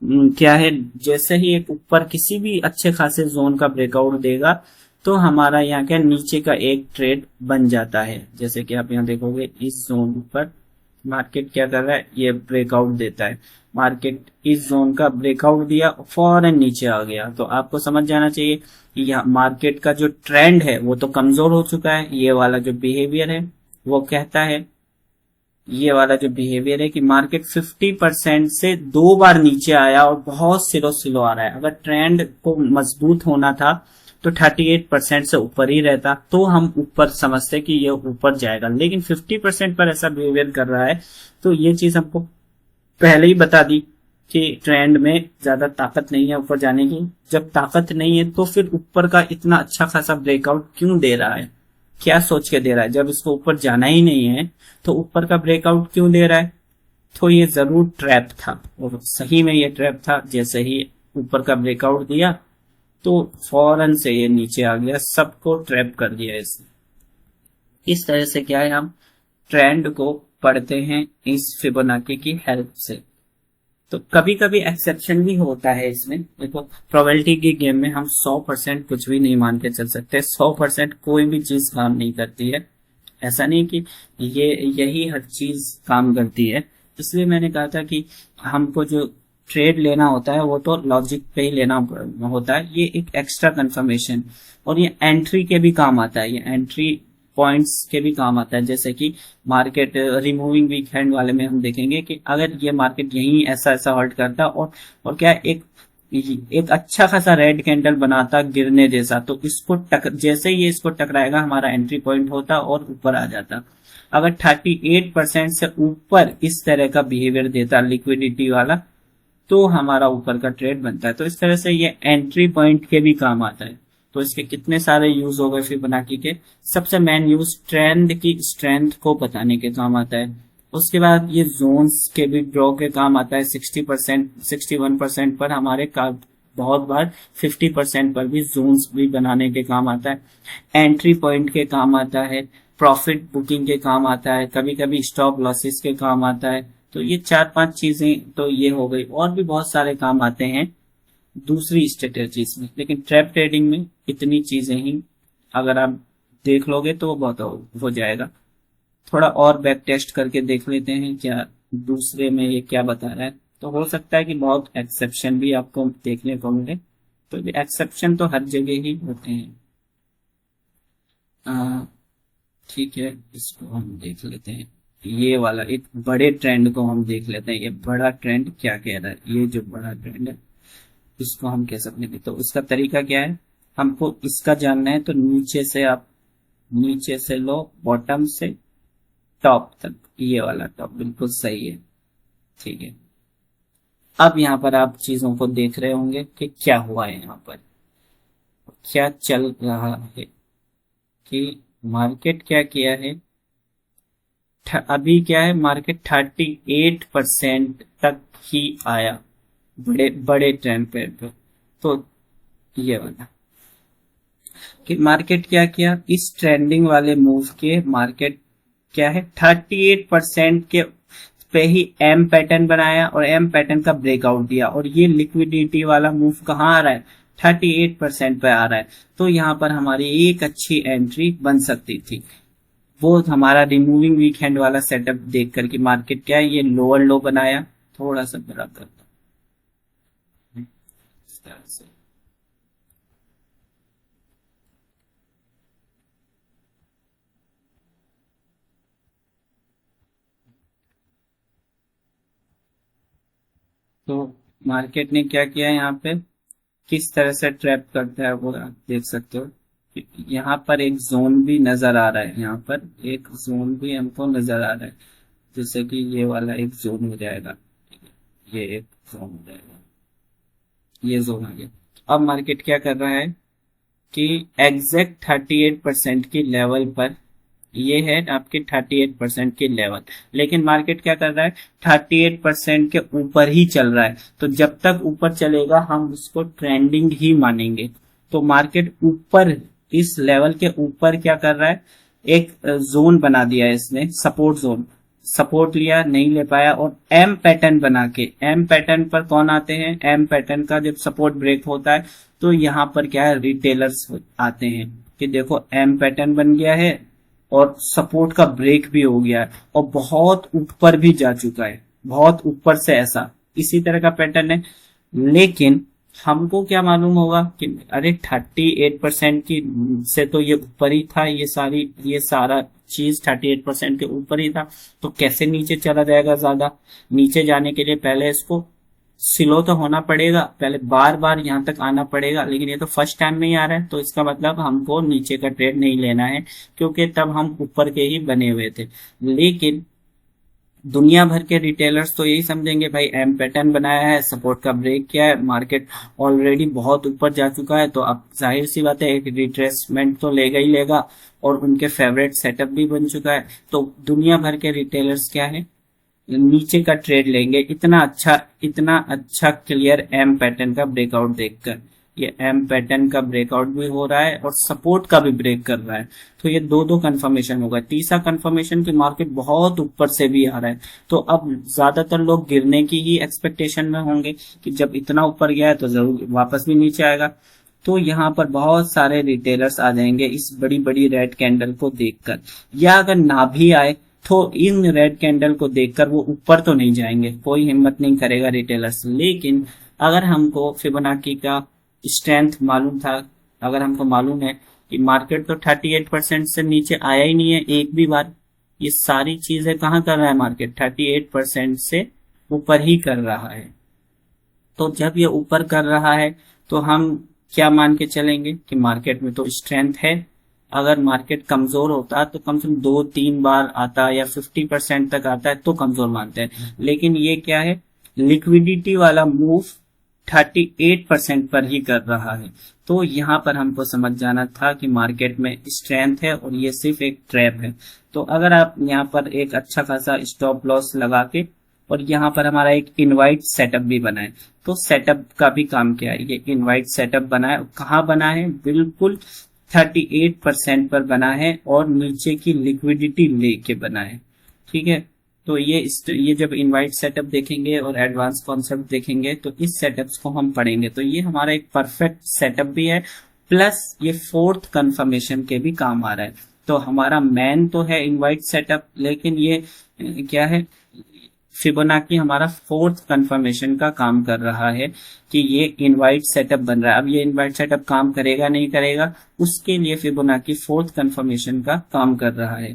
क्या है, जैसे ही एक ऊपर किसी भी अच्छे खासे जोन का ब्रेकआउट देगा तो हमारा यहाँ क्या नीचे का एक ट्रेड बन जाता है। जैसे कि आप यहाँ देखोगे इस जोन पर मार्केट क्या कर रहा है, ये ब्रेकआउट देता है। मार्केट इस जोन का ब्रेकआउट दिया, फौरन नीचे आ गया। तो आपको समझ जाना चाहिए कि यहाँ मार्केट का जो ट्रेंड है वो तो कमजोर हो चुका है। ये वाला जो बिहेवियर है वो कहता है, ये वाला जो बिहेवियर है कि मार्केट 50% से दो बार नीचे आया और बहुत स्लो स्लो आ रहा है। अगर ट्रेंड को मजबूत होना था तो 38% से ऊपर ही रहता तो हम ऊपर समझते कि ये ऊपर जाएगा, लेकिन 50% पर ऐसा बिहेवियर कर रहा है। तो ये चीज हमको पहले ही बता दी कि ट्रेंड में ज्यादा ताकत नहीं है ऊपर जाने की। जब ताकत नहीं है तो फिर ऊपर का इतना अच्छा खासा ब्रेकआउट क्यों दे रहा है, क्या सोच के दे रहा है? जब इसको ऊपर जाना ही नहीं है तो ऊपर का ब्रेकआउट क्यों दे रहा है? तो ये जरूर ट्रैप था, और सही में ये ट्रैप था। जैसे ही ऊपर का ब्रेकआउट दिया तो फौरन से ये नीचे आ गया, सबको ट्रैप कर दिया इसने। इस तरह से क्या है, हम ट्रेंड को पढ़ते हैं इस फिबोनाची की हेल्प से। तो कभी कभी एक्सेप्शन भी होता है इसमें। देखो प्रोबेबिलिटी की गेम में हम 100% कुछ भी नहीं मान के चल सकते। 100% कोई भी चीज काम नहीं करती है। ऐसा नहीं कि यही हर चीज काम करती है। इसलिए मैंने कहा था कि हमको जो ट्रेड लेना होता है वो तो लॉजिक पे ही लेना होता है। ये एक एक्स्ट्रा कंफर्मेशन और ये एंट्री के भी काम आता है। ये एंट्री पॉइंट्स के भी काम आता है, जैसे कि मार्केट रिमूविंग वीक हैंड वाले में हम देखेंगे कि अगर ये मार्केट यहीं ऐसा ऐसा होल्ड करता और क्या एक अच्छा खासा रेड कैंडल बनाता गिरने जैसा, तो इसको जैसे ही ये इसको टकराएगा हमारा एंट्री पॉइंट होता और ऊपर आ जाता। अगर 38% से ऊपर इस तरह का बिहेवियर देता लिक्विडिटी वाला, तो हमारा ऊपर का ट्रेड बनता है। तो इस तरह से ये एंट्री पॉइंट के भी काम आता है। तो इसके कितने सारे यूज हो गए फिबोनाची के। सबसे मेन यूज ट्रेंड की स्ट्रेंथ को बताने के काम आता है। उसके बाद ये जोन्स के भी ड्रॉ के काम आता है। 60%, 61% पर हमारे बहुत बार 50% पर भी जोन्स भी बनाने के काम आता है। एंट्री पॉइंट के काम आता है, प्रॉफिट बुकिंग के काम आता है, कभी कभी स्टॉप लॉसेस के काम आता है। तो ये 4-5 चीजें तो ये हो गई, और भी बहुत सारे काम आते हैं दूसरी स्ट्रेटेजीज में, लेकिन ट्रैप ट्रेडिंग में इतनी चीजें ही अगर आप देख लोगे तो वो बहुत हो जाएगा। थोड़ा और बैक टेस्ट करके देख लेते हैं क्या दूसरे में ये क्या बता रहा है। तो हो सकता है कि बहुत एक्सेप्शन भी आपको देखने को मिले, तो एक्सेप्शन तो हर जगह ही होते हैं। ठीक है, इसको हम देख लेते हैं। ये वाला एक बड़े ट्रेंड को हम देख लेते हैं। ये बड़ा ट्रेंड क्या कह रहा है, ये जो बड़ा ट्रेंड है इसको हम कह सकते हैं। तो उसका तरीका क्या है, हमको इसका जानना है। तो नीचे से आप नीचे से लो, बॉटम से टॉप तक, ये वाला टॉप बिल्कुल सही है। ठीक है, अब यहाँ पर आप चीजों को देख रहे होंगे कि क्या हुआ है, यहाँ पर क्या चल रहा है, कि मार्केट क्या किया है। अभी क्या है, मार्केट 38% तक ही आया बड़े बड़े ट्रेंड पे। तो ये वाला कि मार्केट क्या किया, इस ट्रेंडिंग वाले मूव के मार्केट क्या है 38% के पे ही एम पैटर्न बनाया और एम पैटर्न का ब्रेकआउट दिया, और ये लिक्विडिटी वाला मूव कहाँ आ रहा है, 38% पे आ रहा है। तो यहाँ पर हमारी एक अच्छी एंट्री बन सकती थी। वो हमारा रिमूविंग वीक हैंड वाला सेटअप देख करके मार्केट क्या है, ये लोअर लो बनाया। थोड़ा सा बड़ा करता इस तरह से, तो मार्केट ने क्या किया है, यहाँ पे किस तरह से ट्रैप करता है वो आप देख सकते हो। यहाँ पर एक जोन भी नजर आ रहा है, यहाँ पर एक जोन भी हमको नजर आ रहा है, जैसे कि ये वाला एक जोन हो जाएगा, ये एक जोन हो जाएगा, ये जोन आ गया। अब मार्केट क्या कर रहा है कि एग्जैक्ट 38% की लेवल पर, ये है आपके 38% की लेवल, लेकिन मार्केट क्या कर रहा है 38% के ऊपर ही चल रहा है। तो जब तक ऊपर चलेगा हम उसको ट्रेंडिंग ही मानेंगे। तो मार्केट ऊपर इस लेवल के ऊपर क्या कर रहा है, एक जोन बना दिया है इसने, सपोर्ट जोन। सपोर्ट लिया, नहीं ले पाया, और एम पैटर्न बना के, एम पैटर्न पर कौन आते हैं, एम पैटर्न का जब सपोर्ट ब्रेक होता है तो यहाँ पर क्या है, रिटेलर्स आते हैं कि देखो एम पैटर्न बन गया है और सपोर्ट का ब्रेक भी हो गया है और बहुत ऊपर भी जा चुका है, बहुत ऊपर से ऐसा इसी तरह का पैटर्न है। लेकिन हमको क्या मालूम होगा कि अरे 38% की से तो ये ऊपर ही था, ये सारा चीज 38% के ऊपर ही था, तो कैसे नीचे चला जाएगा। ज्यादा नीचे जाने के लिए पहले इसको स्लो तो होना पड़ेगा, पहले बार बार यहाँ तक आना पड़ेगा, लेकिन ये तो फर्स्ट टाइम में ही आ रहा है। तो इसका मतलब हमको नीचे का ट्रेड नहीं लेना है, क्योंकि तब हम ऊपर के ही बने हुए थे। लेकिन दुनिया भर के रिटेलर्स तो यही समझेंगे भाई एम पैटर्न बनाया है, सपोर्ट का ब्रेक किया है, मार्केट ऑलरेडी बहुत ऊपर जा चुका है, तो अब जाहिर सी बात है एक रिट्रेसमेंट तो लेगा ही लेगा, और उनके फेवरेट सेटअप भी बन चुका है। तो दुनिया भर के रिटेलर्स क्या है, नीचे का ट्रेड लेंगे, इतना अच्छा क्लियर एम पैटर्न का ब्रेकआउट देखकर। ये एम पैटर्न का ब्रेकआउट भी हो रहा है और सपोर्ट का भी ब्रेक कर रहा है, तो ये दो कंफर्मेशन होगा। तीसरा कंफर्मेशन की मार्केट बहुत ऊपर से भी आ रहा है, तो अब ज्यादातर लोग गिरने की ही एक्सपेक्टेशन में होंगे कि जब इतना ऊपर गया है तो जरूर वापस भी नीचे आएगा। तो यहाँ पर बहुत सारे रिटेलर्स आ जाएंगे इस बड़ी बड़ी रेड कैंडल को देखकर, या अगर ना भी आए तो इन रेड कैंडल को देखकर वो ऊपर तो नहीं जाएंगे, कोई हिम्मत नहीं करेगा रिटेलर्स। लेकिन अगर हमको फिबोनाची का स्ट्रेंथ मालूम था, अगर हमको मालूम है कि मार्केट तो 38% से नीचे आया ही नहीं है एक भी बार। ये सारी चीजें कहाँ कर रहा है मार्केट, 38% से ऊपर ही कर रहा है। तो जब ये ऊपर कर रहा है तो हम क्या मान के चलेंगे कि मार्केट में तो स्ट्रेंथ है। अगर मार्केट कमजोर होता तो कम से कम 2-3 बार आता या 50% तक आता है तो कमजोर मानते हैं। लेकिन ये क्या है, लिक्विडिटी वाला मूव 38% पर ही कर रहा है। तो यहाँ पर हमको समझ जाना था कि मार्केट में स्ट्रेंथ है और ये सिर्फ एक ट्रैप है। तो अगर आप यहाँ पर एक अच्छा खासा स्टॉप लॉस लगा के और यहाँ पर हमारा एक इनवाइट सेटअप भी बना है, तो सेटअप का भी काम क्या है, ये इनवाइट सेटअप बना है। कहाँ बना है, बिल्कुल 38% पर बना है और नीचे की लिक्विडिटी लेके बना है। ठीक है, तो ये जब इनवाइट सेटअप देखेंगे और एडवांस कॉन्सेप्ट देखेंगे तो इस सेटअप्स को हम पढ़ेंगे। तो ये हमारा एक परफेक्ट सेटअप भी है, प्लस ये फोर्थ कंफर्मेशन के भी काम आ रहा है। तो हमारा मैन तो है इनवाइट सेटअप, लेकिन ये क्या है, फिबोनाची हमारा फोर्थ कंफर्मेशन का काम कर रहा है कि ये इनवाइट सेटअप बन रहा है। अब ये इनवाइट सेटअप काम करेगा नहीं करेगा, उसके लिए फिबोनाची फोर्थ कंफर्मेशन का काम कर रहा है।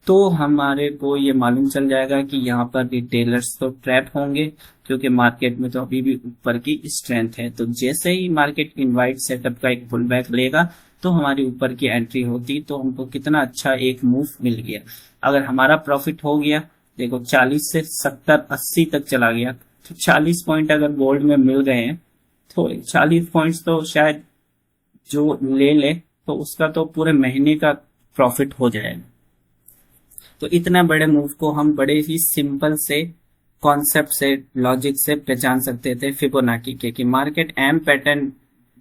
तो हमारे को ये मालूम चल जाएगा कि यहाँ पर रिटेलर्स तो ट्रैप होंगे, क्योंकि मार्केट में तो अभी भी ऊपर की स्ट्रेंथ है। तो जैसे ही मार्केट इनवाइट सेटअप का एक पुल बैक लेगा तो हमारी ऊपर की एंट्री होती, तो हमको कितना अच्छा एक मूव मिल गया। अगर हमारा प्रॉफिट हो गया, देखो 40 से 70-80 तक चला गया, तो 40 पॉइंट अगर गोल्ड में मिल गए हैं तो 40 पॉइंट्स तो शायद जो ले तो उसका तो पूरे महीने का प्रॉफिट हो जाएगा। तो इतना बड़े मूव को हम बड़े ही सिंपल से कॉन्सेप्ट से, लॉजिक से पहचान सकते थे फिबोनाची के, कि मार्केट एम पैटर्न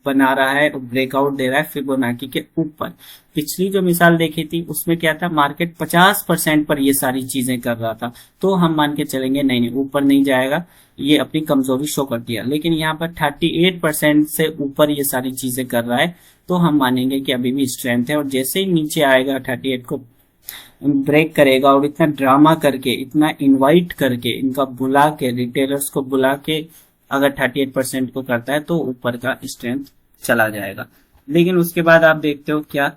बना रहा है और ब्रेकआउट दे रहा है फिबोनाची के ऊपर। पिछली जो मिसाल देखी थी उसमें क्या था, मार्केट 50% पर ये सारी चीजें कर रहा था, तो हम मान के चलेंगे नहीं ऊपर नहीं जाएगा, ये अपनी कमजोरी शो कर दिया। लेकिन यहाँ पर 38% से ऊपर ये सारी चीजें कर रहा है, तो हम मानेंगे कि अभी भी स्ट्रेंथ है। और जैसे ही नीचे आएगा 38 को ब्रेक करेगा, और इतना ड्रामा करके, इतना इनवाइट करके, इनका बुला के, रिटेलर्स को बुला के अगर 38% को करता है तो ऊपर का स्ट्रेंथ चला जाएगा। लेकिन उसके बाद आप देखते हो क्या,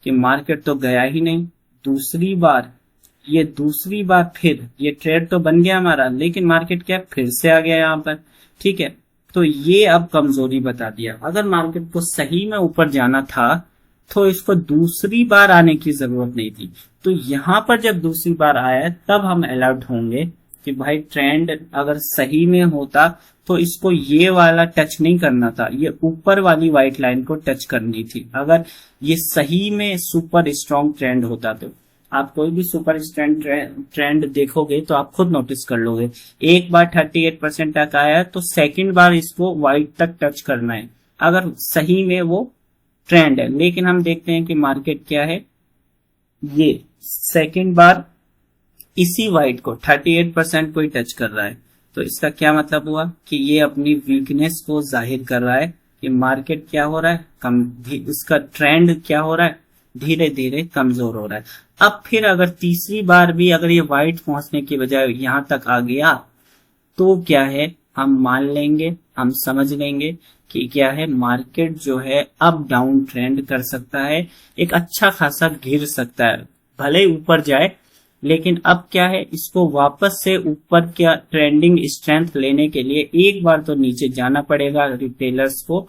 कि मार्केट तो गया ही नहीं। दूसरी बार फिर ये ट्रेड तो बन गया हमारा, लेकिन मार्केट क्या फिर से आ गया यहाँ पर। ठीक है, तो ये अब कमजोरी बता दिया। अगर मार्केट को सही में ऊपर जाना था तो इसको दूसरी बार आने की जरूरत नहीं थी। तो यहाँ पर जब दूसरी बार आया तब हम अलर्ट होंगे कि भाई ट्रेंड अगर सही में होता तो इसको ये वाला टच नहीं करना था, ये ऊपर वाली व्हाइट लाइन को टच करनी थी। अगर ये सही में सुपर स्ट्रॉन्ग ट्रेंड होता तो आप कोई भी सुपर स्ट्रॉन्ग ट्रेंड देखोगे तो आप खुद नोटिस कर लोगे, एक बार 38% तक आया तो सेकंड बार इसको व्हाइट तक टच करना है, अगर सही में वो ट्रेंड है। लेकिन हम देखते हैं कि मार्केट क्या है, ये सेकंड बार इसी व्हाइट को 38% को ही टच कर रहा है। तो इसका क्या मतलब हुआ कि ये अपनी वीकनेस को जाहिर कर रहा है कि मार्केट क्या हो रहा है, इसका ट्रेंड क्या हो रहा है, धीरे धीरे कमजोर हो रहा है। अब फिर अगर तीसरी बार भी अगर ये व्हाइट पहुंचने की बजाय यहां तक आ गया तो क्या है, हम मान लेंगे, हम समझ लेंगे कि क्या है, मार्केट जो है अप डाउन ट्रेंड कर सकता है, एक अच्छा खासा गिर सकता है, भले ऊपर जाए। लेकिन अब क्या है, इसको वापस से ऊपर क्या ट्रेंडिंग स्ट्रेंथ लेने के लिए एक बार तो नीचे जाना पड़ेगा, रिटेलर्स को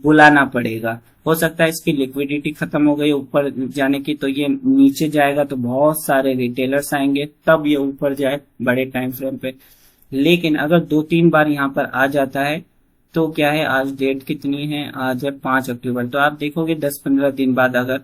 बुलाना पड़ेगा। हो सकता है इसकी लिक्विडिटी खत्म हो गई ऊपर जाने की, तो ये नीचे जाएगा तो बहुत सारे रिटेलर्स आएंगे, तब ये ऊपर जाए बड़े टाइम फ्रेम पे। लेकिन अगर 2-3 बार यहाँ पर आ जाता है तो क्या है, आज डेट कितनी है, आज है 5 अक्टूबर, तो आप देखोगे 10-15 दिन बाद अगर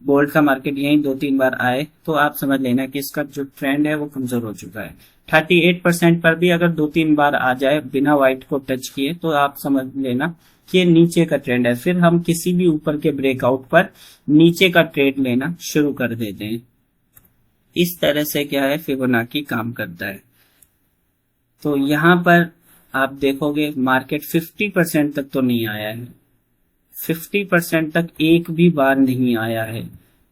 गोल्ड का मार्केट यहीं 2-3 बार आए तो आप समझ लेना कि इसका जो ट्रेंड है वो कमजोर हो चुका है। 38% पर भी अगर 2-3 बार आ जाए बिना व्हाइट को टच किए तो आप समझ लेना कि ये नीचे का ट्रेंड है। फिर हम किसी भी ऊपर के ब्रेकआउट पर नीचे का ट्रेड लेना शुरू कर देते हैं। इस तरह से क्या है, फिबोनाची काम करता है। तो यहाँ पर आप देखोगे मार्केट 50% तक तो नहीं आया है, 50% तक एक भी बार नहीं आया है।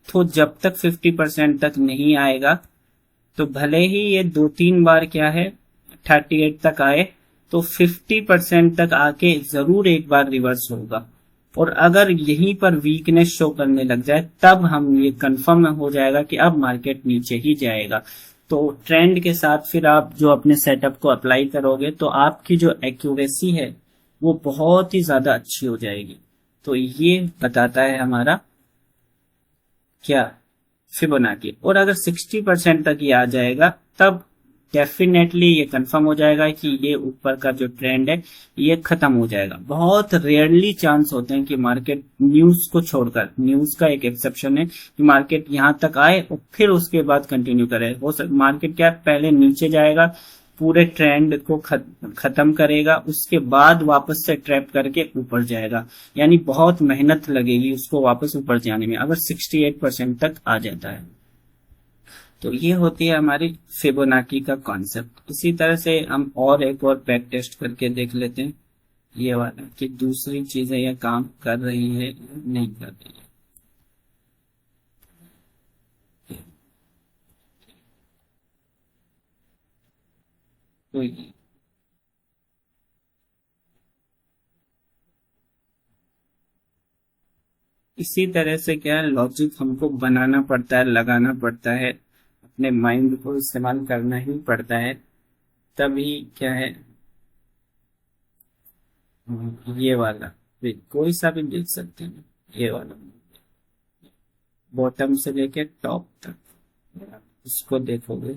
तो जब तक 50% तक नहीं आएगा तो भले ही ये 2-3 बार क्या है 38 तक आए, तो 50% तक आके जरूर एक बार रिवर्स होगा। और अगर यहीं पर वीकनेस शो करने लग जाए तब हम ये कंफर्म हो जाएगा कि अब मार्केट नीचे ही जाएगा। तो ट्रेंड के साथ फिर आप जो अपने सेटअप को अप्लाई करोगे तो आपकी जो एक्यूरेसी है वो बहुत ही ज्यादा अच्छी हो जाएगी। तो ये बताता है हमारा क्या, फिबोनाची। और अगर 60% तक ये आ जाएगा तब डेफिनेटली ये कंफर्म हो जाएगा कि ये ऊपर का जो ट्रेंड है ये खत्म हो जाएगा। बहुत रेयरली चांस होते हैं कि मार्केट न्यूज को छोड़कर, न्यूज का एक एक्सेप्शन है कि मार्केट यहां तक आए और फिर उसके बाद कंटिन्यू करे। हो सकता मार्केट क्या पहले नीचे जाएगा, पूरे ट्रेंड को खत्म करेगा, उसके बाद वापस से ट्रैप करके ऊपर जाएगा। यानी बहुत मेहनत लगेगी उसको वापस ऊपर जाने में अगर 68% तक आ जाता है। तो ये होती है हमारी फिबोनाची का कॉन्सेप्ट। इसी तरह से हम और एक और बैक टेस्ट करके देख लेते हैं ये वाला कि दूसरी चीजें ये काम कर रही है नहीं कर रही है। तो इसी तरह से क्या है, लॉजिक हमको बनाना पड़ता है, लगाना पड़ता है, अपने माइंड को इस्तेमाल करना ही पड़ता है। तभी क्या है, ये वाला कोई सा भी देख सकते हैं, ये वाला बॉटम से लेके टॉप तक इसको देखोगे,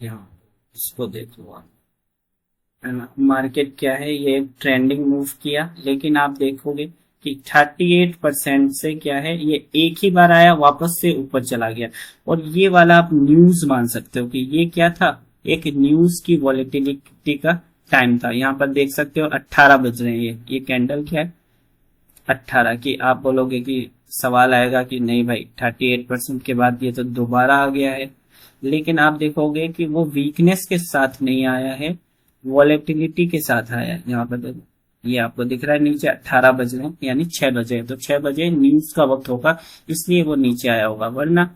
यहाँ इसको देखो आप, है ना। मार्केट क्या है, ये ट्रेंडिंग मूव किया लेकिन आप देखोगे कि 38% से क्या है ये एक ही बार आया वापस से ऊपर चला गया। और ये वाला आप न्यूज मान सकते हो कि ये क्या था, एक न्यूज की वॉलेटिलिटी का टाइम था। यहाँ पर देख सकते हो 18 बज रहे हैं, ये कैंडल क्या है 18 की। आप बोलोगे कि सवाल आएगा कि नहीं भाई 38% के बाद ये तो दोबारा आ गया है, लेकिन आप देखोगे कि वो वीकनेस के साथ नहीं आया है, वॉलेटिलिटी के साथ आया है। यहाँ पर देखो ये आपको दिख रहा है नीचे 18 बज रहे हैं यानी 6 बजे, तो 6 बजे न्यूज का वक्त होगा इसलिए वो नीचे आया होगा। वरना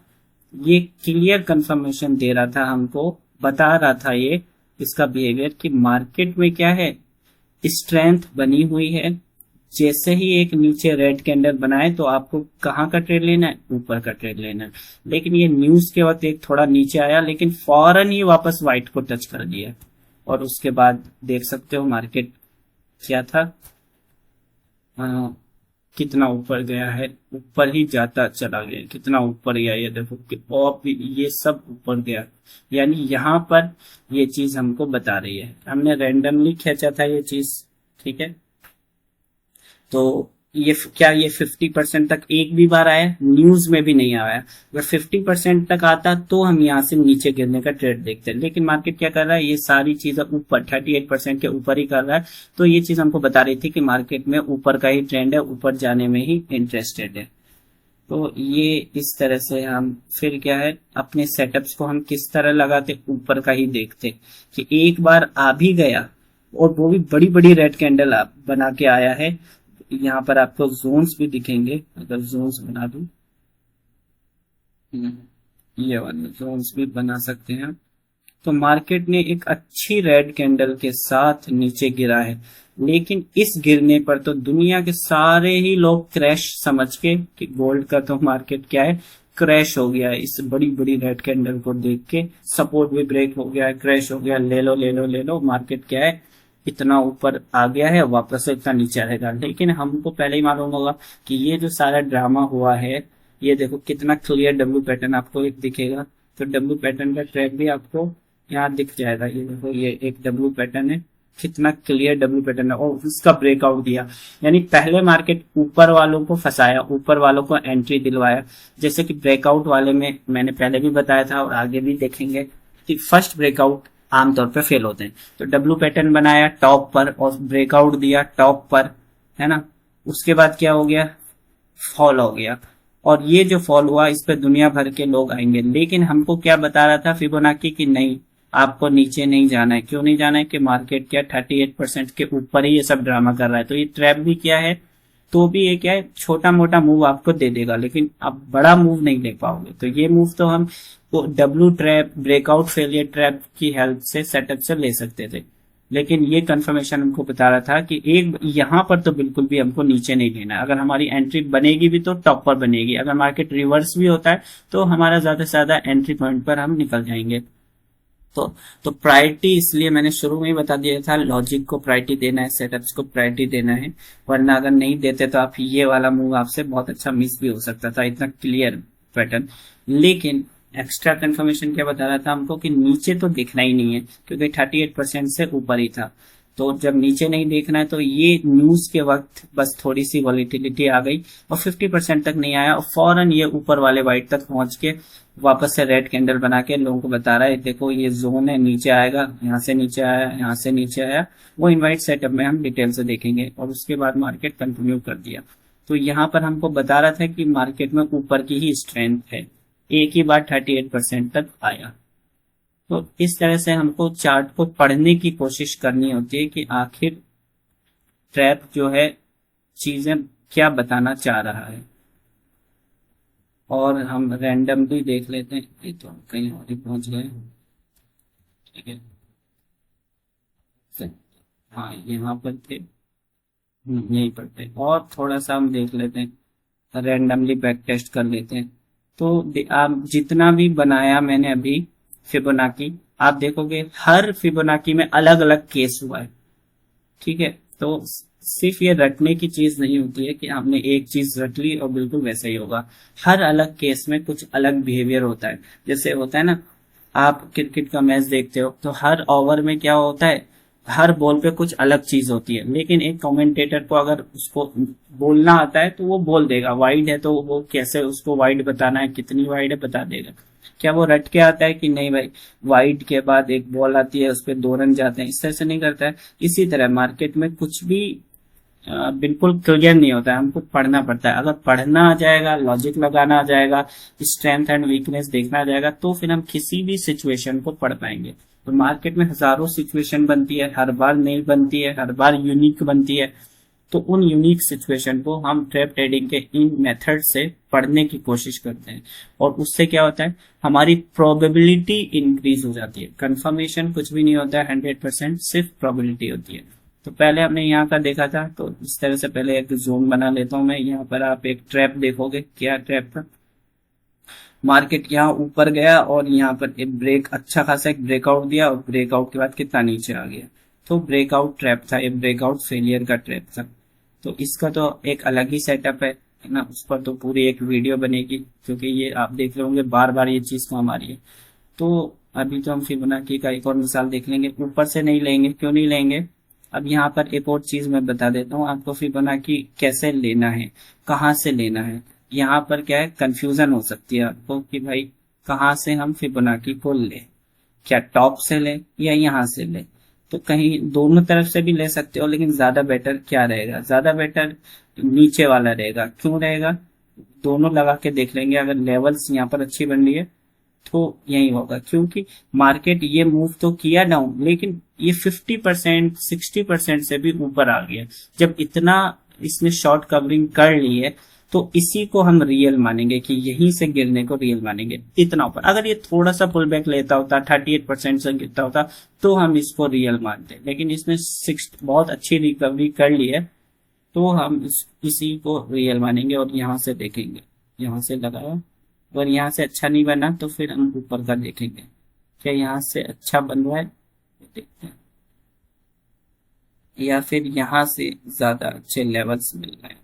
ये क्लियर कंफर्मेशन दे रहा था हमको, बता रहा था ये इसका बिहेवियर कि मार्केट में क्या है, स्ट्रेंथ बनी हुई है। जैसे ही एक नीचे रेड कैंडल बनाए तो आपको कहाँ का ट्रेड लेना है, ऊपर का ट्रेड लेना है। लेकिन ये न्यूज के वक्त एक थोड़ा नीचे आया लेकिन फौरन ही वापस व्हाइट को टच कर दिया और उसके बाद देख सकते हो मार्केट क्या था, कितना ऊपर गया है, ऊपर ही जाता चला गया, कितना ऊपर गया ये देखो कि और ये सब ऊपर गया। यानी यहाँ पर ये चीज हमको बता रही है, हमने रैंडमली खींचा था ये चीज, ठीक है। तो ये क्या ये 50% तक एक भी बार आया, न्यूज में भी नहीं आया। अगर 50% तक आता तो हम यहाँ से नीचे गिरने का ट्रेड देखते हैं, लेकिन मार्केट क्या कर रहा है, ये सारी चीजें ऊपर 38% के ऊपर ही कर रहा है। तो ये चीज हमको बता रही थी कि मार्केट में ऊपर का ही ट्रेंड है, ऊपर जाने में ही इंटरेस्टेड है। तो ये इस तरह से हम फिर क्या है अपने सेटअप्स को हम किस तरह लगाते, ऊपर का ही देखते कि एक बार आ भी गया और वो भी बड़ी बड़ी रेड कैंडल बना के आया है। यहाँ पर आपको जोन्स भी दिखेंगे, अगर जोन्स बना दूं, ये वाले जोन्स भी बना सकते हैं। तो मार्केट ने एक अच्छी रेड कैंडल के साथ नीचे गिरा है, लेकिन इस गिरने पर तो दुनिया के सारे ही लोग क्रैश समझ के कि गोल्ड का तो मार्केट क्या है क्रैश हो गया है, इस बड़ी बड़ी रेड कैंडल को देख के सपोर्ट भी ब्रेक हो गया है, क्रैश हो गया, ले लो ले लो ले लो, मार्केट क्या है इतना ऊपर आ गया है वापस से इतना नीचे आएगा। लेकिन हमको पहले ही मालूम होगा कि ये जो सारा ड्रामा हुआ है, ये देखो कितना क्लियर डब्ल्यू पैटर्न आपको एक दिखेगा। तो डब्ल्यू पैटर्न का ट्रैक भी आपको यहाँ दिख जाएगा, ये देखो ये एक डब्ल्यू पैटर्न है, कितना क्लियर डब्ल्यू पैटर्न है और उसका ब्रेकआउट दिया। यानी पहले मार्केट ऊपर वालों को फंसाया, ऊपर वालों को एंट्री दिलवाया। जैसे कि ब्रेकआउट वाले में मैंने पहले भी बताया था और आगे भी देखेंगे कि फर्स्ट ब्रेकआउट आमतौर पर फेल होते हैं। तो डब्ल्यू पैटर्न बनाया टॉप पर और ब्रेकआउट दिया टॉप पर, है ना। उसके बाद क्या हो गया, फॉल हो गया, और ये जो फॉल हुआ इस पर दुनिया भर के लोग आएंगे। लेकिन हमको क्या बता रहा था फिबोनाची कि नहीं आपको नीचे नहीं जाना है। क्यों नहीं जाना है कि मार्केट क्या 38% के ऊपर ही ये सब ड्रामा कर रहा है। तो ये ट्रैप भी क्या है, तो भी ये क्या है छोटा मोटा मूव आपको दे देगा, लेकिन आप बड़ा मूव नहीं ले पाओगे। तो ये मूव तो हम W trap breakout failure trap की हेल्प से सेटअप से ले सकते थे। लेकिन ये कंफर्मेशन हमको बता रहा था कि एक यहाँ पर तो बिल्कुल भी हमको नीचे नहीं लेना है। अगर हमारी एंट्री बनेगी भी तो टॉप पर बनेगी, अगर मार्केट रिवर्स भी होता है तो हमारा ज्यादा से ज्यादा एंट्री पॉइंट पर हम निकल जाएंगे। तो तो प्रायोरिटी इसलिए मैंने शुरू में ही बता दिया था, लॉजिक को प्रायोरिटी देना है, सेटअप्स को प्रायोरिटी देना है, वरना अगर नहीं देते तो आप ये वाला मूव आपसे बहुत अच्छा मिस भी हो सकता था, इतना क्लियर पैटर्न। लेकिन एक्स्ट्रा कंफर्मेशन क्या बता रहा था हमको कि नीचे तो दिखना ही नहीं है, क्योंकि 38% से ऊपर ही था। तो जब नीचे नहीं देखना है तो ये न्यूज के वक्त बस थोड़ी सी वॉलिटिलिटी आ गई और 50% तक नहीं आया और फौरन ये ऊपर वाले वाइट तक पहुंच के वापस से रेड कैंडल बना के लोगों को बता रहा है देखो ये जोन है, नीचे आएगा, यहाँ से नीचे आया, यहाँ से नीचे आया। वो इनवाइट सेटअप में हम डिटेल से देखेंगे और उसके बाद मार्केट कंटिन्यू कर दिया। तो यहाँ पर हमको बता रहा था कि मार्केट में ऊपर की ही स्ट्रेंथ है, एक ही बार 38% तक आया। तो इस तरह से हमको चार्ट को पढ़ने की कोशिश करनी होती है कि आखिर ट्रैप जो है चीजें क्या बताना चाह रहा है। और हम रैंडमली देख लेते हैं, ये तो हम कहीं और ही पहुंच गए। ठीक है, हाँ यहाँ पर थे, यहीं पर थे। और थोड़ा सा हम देख लेते हैं, रैंडमली बैक टेस्ट कर लेते हैं। तो आप जितना भी बनाया मैंने अभी फिबोनाकी, आप देखोगे हर फिबोनाकी में अलग अलग केस हुआ है। ठीक है, तो सिर्फ ये रटने की चीज नहीं होती है कि आपने एक चीज रट ली और बिल्कुल वैसा ही होगा। हर अलग केस में कुछ अलग बिहेवियर होता है। जैसे होता है ना, आप क्रिकेट का मैच देखते हो तो हर ओवर में क्या होता है, हर बॉल पे कुछ अलग चीज होती है, लेकिन एक कमेंटेटर को अगर उसको बोलना आता है तो वो बोल देगा। वाइड है तो वो कैसे उसको वाइड बताना है, कितनी वाइड है बता देगा। क्या वो रट के आता है कि नहीं भाई वाइड के बाद एक बॉल आती है उस पर 2 रन जाते हैं, इस तरह से नहीं करता है। इसी तरह मार्केट में कुछ भी बिल्कुल क्लियर नहीं होता है, हमको पढ़ना पड़ता है। अगर पढ़ना आ जाएगा, लॉजिक लगाना आ जाएगा, स्ट्रेंथ एंड वीकनेस देखना आ जाएगा, तो फिर हम किसी भी सिचुएशन को पढ़ पाएंगे। तो मार्केट में हजारों सिचुएशन बनती है, हर बार नहीं बनती है, हर बार यूनिक बनती है। तो उन यूनिक सिचुएशन को हम ट्रैप ट्रेडिंग के इन मेथड से पढ़ने की कोशिश करते हैं और उससे क्या होता है, हमारी प्रोबेबिलिटी इंक्रीज हो जाती है। कंफर्मेशन कुछ भी नहीं होता है 100%, सिर्फ प्रोबेबिलिटी होती है। तो पहले हमने यहाँ का देखा था, तो इस तरह से पहले एक जोन बना लेता हूं मैं। यहाँ पर आप एक ट्रैप देखोगे, क्या ट्रैप था, मार्केट यहाँ ऊपर गया और यहाँ पर एक ब्रेक, अच्छा खासा एक ब्रेकआउट दिया और ब्रेकआउट के बाद कितना नीचे आ गया। तो ब्रेकआउट ट्रैप था, एक ब्रेकआउट फेलियर का ट्रैप था। तो इसका तो एक अलग ही सेटअप है ना, उस पर तो पूरी एक वीडियो बनेगी, क्योंकि ये आप देख रहे होंगे बार बार ये चीज काम आ रही है। तो अभी तो हम फिबोनाची का एक और मिसाल देख लेंगे, ऊपर से नहीं लेंगे। क्यों नहीं लेंगे, अब यहाँ पर एक और चीज मैं बता देता हूँ आपको, फिबोनाची कैसे लेना है, कहाँ से लेना है। यहाँ पर क्या है, कंफ्यूजन हो सकती है आपको कि भाई कहाँ से हम फिबोनाची को ले, क्या टॉप से ले या यहाँ से ले। तो कहीं दोनों तरफ से भी ले सकते हो, लेकिन ज्यादा बेटर क्या रहेगा, ज्यादा बेटर नीचे वाला रहेगा। क्यों रहेगा, दोनों लगा के देख लेंगे। अगर लेवल्स यहाँ पर अच्छी बन रही है तो यही होगा, क्योंकि मार्केट ये मूव तो किया डाउन, लेकिन ये 50% 60% से भी ऊपर आ गया। जब इतना इसने शॉर्ट कवरिंग कर ली है तो इसी को हम रियल मानेंगे, कि यहीं से गिरने को रियल मानेंगे, इतना ऊपर। अगर ये थोड़ा सा पुल बैक लेता होता, 38% से गिरता होता, तो हम इसको रियल मानते। लेकिन इसने बहुत अच्छी रिकवरी कर ली है, तो हम इसी को रियल मानेंगे और यहाँ से देखेंगे। यहाँ से लगाया और यहाँ से अच्छा नहीं बना तो फिर हम ऊपर का देखेंगे, क्या यहाँ से अच्छा बन रहा है, देखते हैं, या फिर यहाँ से ज्यादा अच्छे लेवल्स मिल रहे हैं।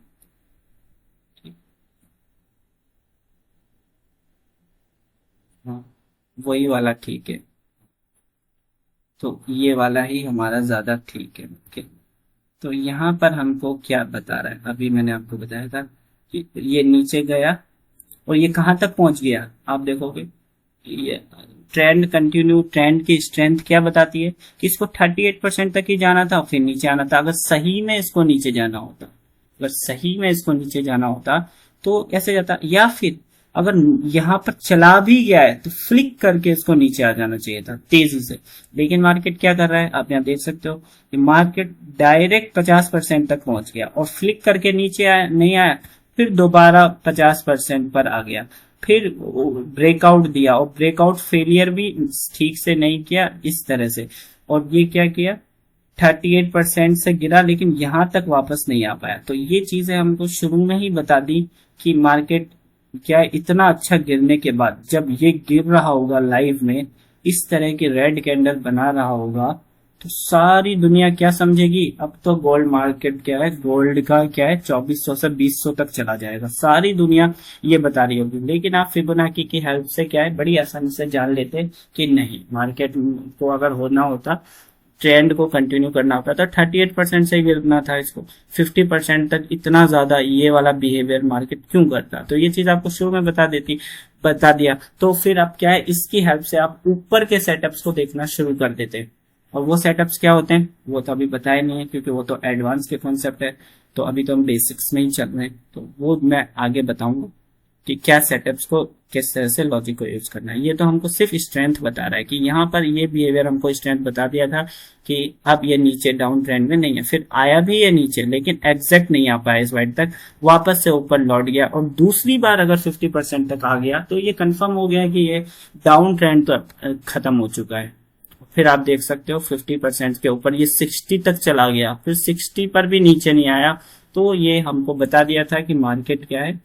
हाँ, वही वाला ठीक है, तो ये वाला ही हमारा ज्यादा ठीक है। ओके, तो यहाँ पर हमको क्या बता रहा है, अभी मैंने आपको बताया था कि ये नीचे गया और ये कहाँ तक पहुंच गया, आप देखोगे ये ट्रेंड कंटिन्यू, ट्रेंड की स्ट्रेंथ क्या बताती है कि इसको 38% तक ही जाना था, फिर नीचे आना था। अगर सही में इसको नीचे जाना होता, अगर सही में इसको नीचे जाना होता तो कैसे जाता, या फिर अगर यहाँ पर चला भी गया है तो फ्लिक करके इसको नीचे आ जाना चाहिए था तेजी से। लेकिन मार्केट क्या कर रहा है, आप यहाँ देख सकते हो कि मार्केट डायरेक्ट 50% तक पहुंच गया और फ्लिक करके नीचे आया नहीं आया, फिर दोबारा 50% पर आ गया, फिर ब्रेकआउट दिया और ब्रेकआउट फेलियर भी ठीक से नहीं किया, इस तरह से। और ये क्या किया, 38% से गिरा, लेकिन यहां तक वापस नहीं आ पाया। तो ये चीजें हमको शुरू में ही बता दी कि मार्केट क्या है, इतना अच्छा गिरने के बाद जब ये गिर रहा होगा लाइव में, इस तरह की रेड कैंडल बना रहा होगा, तो सारी दुनिया क्या समझेगी, अब तो गोल्ड मार्केट क्या है, गोल्ड का क्या है 2400 से 2000 तक चला जाएगा, सारी दुनिया ये बता रही होगी। लेकिन आप फिबोनाची की हेल्प से क्या है, बड़ी आसानी से जान लेते कि नहीं, मार्केट को अगर होना होता, ट्रेंड को कंटिन्यू करना होता, तो 38% से गिरना था इसको, 50% तक इतना ज्यादा ये वाला बिहेवियर मार्केट क्यों करता। तो ये चीज आपको शुरू में बता दिया। तो फिर आप क्या है, इसकी हेल्प से आप ऊपर के सेटअप्स को देखना शुरू कर देते हैं। और वो सेटअप्स क्या होते हैं वो तो अभी बताया नहीं है, क्योंकि वो तो एडवांस के कॉन्सेप्ट है। तो अभी तो हम बेसिक्स में ही चल रहे हैं, तो वो मैं आगे बताऊंगा कि क्या सेटअप्स को किस तरह से लॉजिक को यूज करना है। ये तो हमको सिर्फ स्ट्रेंथ बता रहा है कि यहाँ पर ये बिहेवियर हमको स्ट्रेंथ बता दिया था कि अब ये नीचे डाउन ट्रेंड में नहीं है, फिर आया भी ये नीचे, लेकिन एग्जैक्ट नहीं आ पाया इस वाइड तक, वापस से ऊपर लौट गया, और दूसरी बार अगर 50% तक आ गया तो ये कंफर्म हो गया कि ये डाउन ट्रेंड तो खत्म हो चुका है। फिर आप देख सकते हो 50% के ऊपर ये 60 तक चला गया, फिर 60 पर भी नीचे नहीं आया, तो ये हमको बता दिया था कि मार्केट क्या है,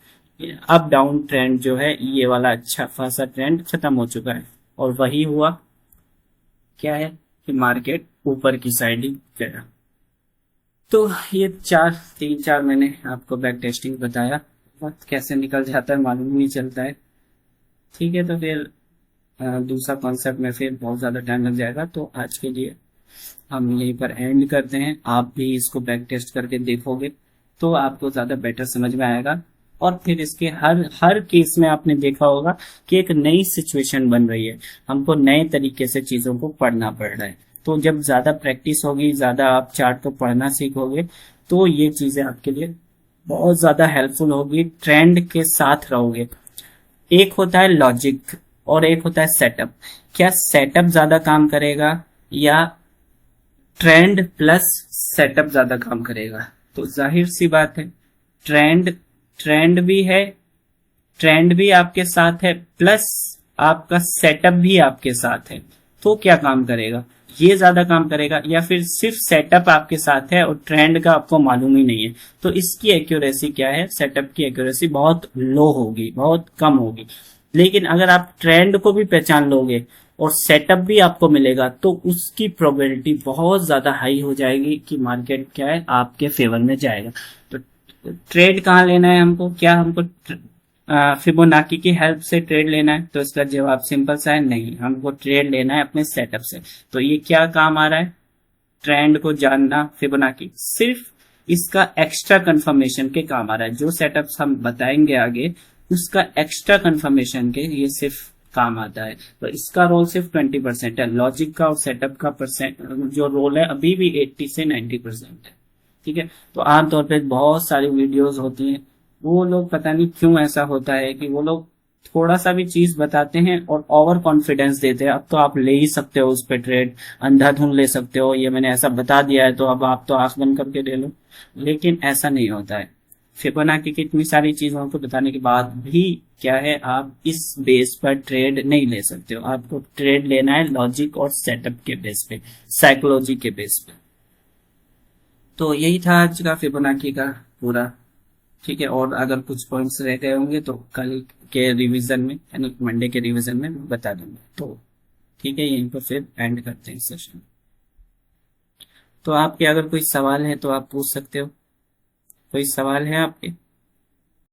अप डाउन ट्रेंड जो है ये वाला अच्छा खासा ट्रेंड खत्म हो चुका है। और वही हुआ, क्या है कि मार्केट ऊपर की साइड ही गया। तो ये 3-4 मैंने आपको बैक टेस्टिंग बताया, वक्त कैसे निकल जाता है मालूम नहीं चलता है। ठीक है, तो फिर दूसरा कॉन्सेप्ट में फिर बहुत ज़्यादा टाइम लग जाएगा, तो आज के लिए हम यहीं पर एंड करते हैं। आप भी इसको बैक टेस्ट करके देखोगे तो आपको ज़्यादा बेटर समझ में आएगा। और फिर इसके हर हर केस में आपने देखा होगा कि एक नई सिचुएशन बन रही है, हमको नए तरीके से चीज़ों को पढ़ना पड़ रहा है। तो जब ज़्यादा प्रैक्टिस होगी, ज़्यादा आप चार्ट को पढ़ना सीखोगे, तो ये चीज़ें आपके लिए बहुत ज़्यादा हेल्पफुल होगी, ट्रेंड के साथ रहोगे। एक होता है लॉजिक और एक होता है सेटअप। क्या सेटअप ज्यादा काम करेगा या ट्रेंड प्लस सेटअप ज्यादा काम करेगा? तो जाहिर सी बात है, ट्रेंड ट्रेंड भी है, ट्रेंड भी आपके साथ है, प्लस आपका सेटअप भी आपके साथ है, तो क्या काम करेगा? ये ज्यादा काम करेगा, या फिर सिर्फ सेटअप आपके साथ है और ट्रेंड का आपको मालूम ही नहीं है, तो इसकी एक्यूरेसी क्या है, सेटअप की एक्यूरेसी बहुत लो होगी, बहुत कम होगी। लेकिन अगर आप ट्रेंड को भी पहचान लोगे और सेटअप भी आपको मिलेगा, तो उसकी प्रोबेबिलिटी बहुत ज्यादा हाई हो जाएगी कि मार्केट क्या है आपके फेवर में जाएगा। तो ट्रेड कहाँ लेना है हमको, क्या हमको फिबोनाची की हेल्प से ट्रेड लेना है? तो इसका जवाब सिंपल सा है, नहीं, हमको ट्रेड लेना है अपने सेटअप से। तो ये क्या काम आ रहा है, ट्रेंड को जानना, फिबोनाची सिर्फ इसका एक्स्ट्रा कंफर्मेशन के काम आ रहा है। जो सेटअप्स हम बताएंगे आगे, उसका एक्स्ट्रा कंफर्मेशन के ये सिर्फ काम आता है। तो इसका रोल सिर्फ 20% है, लॉजिक का और सेटअप का परसेंट जो रोल है अभी भी 80 से 90% है। ठीक है, तो आमतौर पर बहुत सारी वीडियोस होती हैं, वो लोग पता नहीं क्यों ऐसा होता है कि वो लोग थोड़ा सा भी चीज बताते हैं और ओवर कॉन्फिडेंस देते हैं, अब तो आप ले ही सकते हो उस पर ट्रेड, अंधाधुंध ले सकते हो, ये मैंने ऐसा बता दिया है तो अब आप तो आंख बंद करके ले लो। लेकिन ऐसा नहीं होता है। फिबोनाची की इतनी सारी चीजों को बताने के बाद भी क्या है, आप इस बेस पर ट्रेड नहीं ले सकते हो, आपको ट्रेड लेना है लॉजिक और सेटअप के बेस पे, साइकोलॉजी के बेस पे। तो यही था आज का फिबोनाची का पूरा। ठीक है, और अगर कुछ पॉइंट्स रह गए होंगे तो कल के रिवीजन में, यानी मंडे के रिवीजन में बता दूंगा। तो ठीक है, यहीं पर फिर एंड करते हैं सेशन। तो आपके अगर कोई सवाल है तो आप पूछ सकते हो। कोई सवाल है आपके?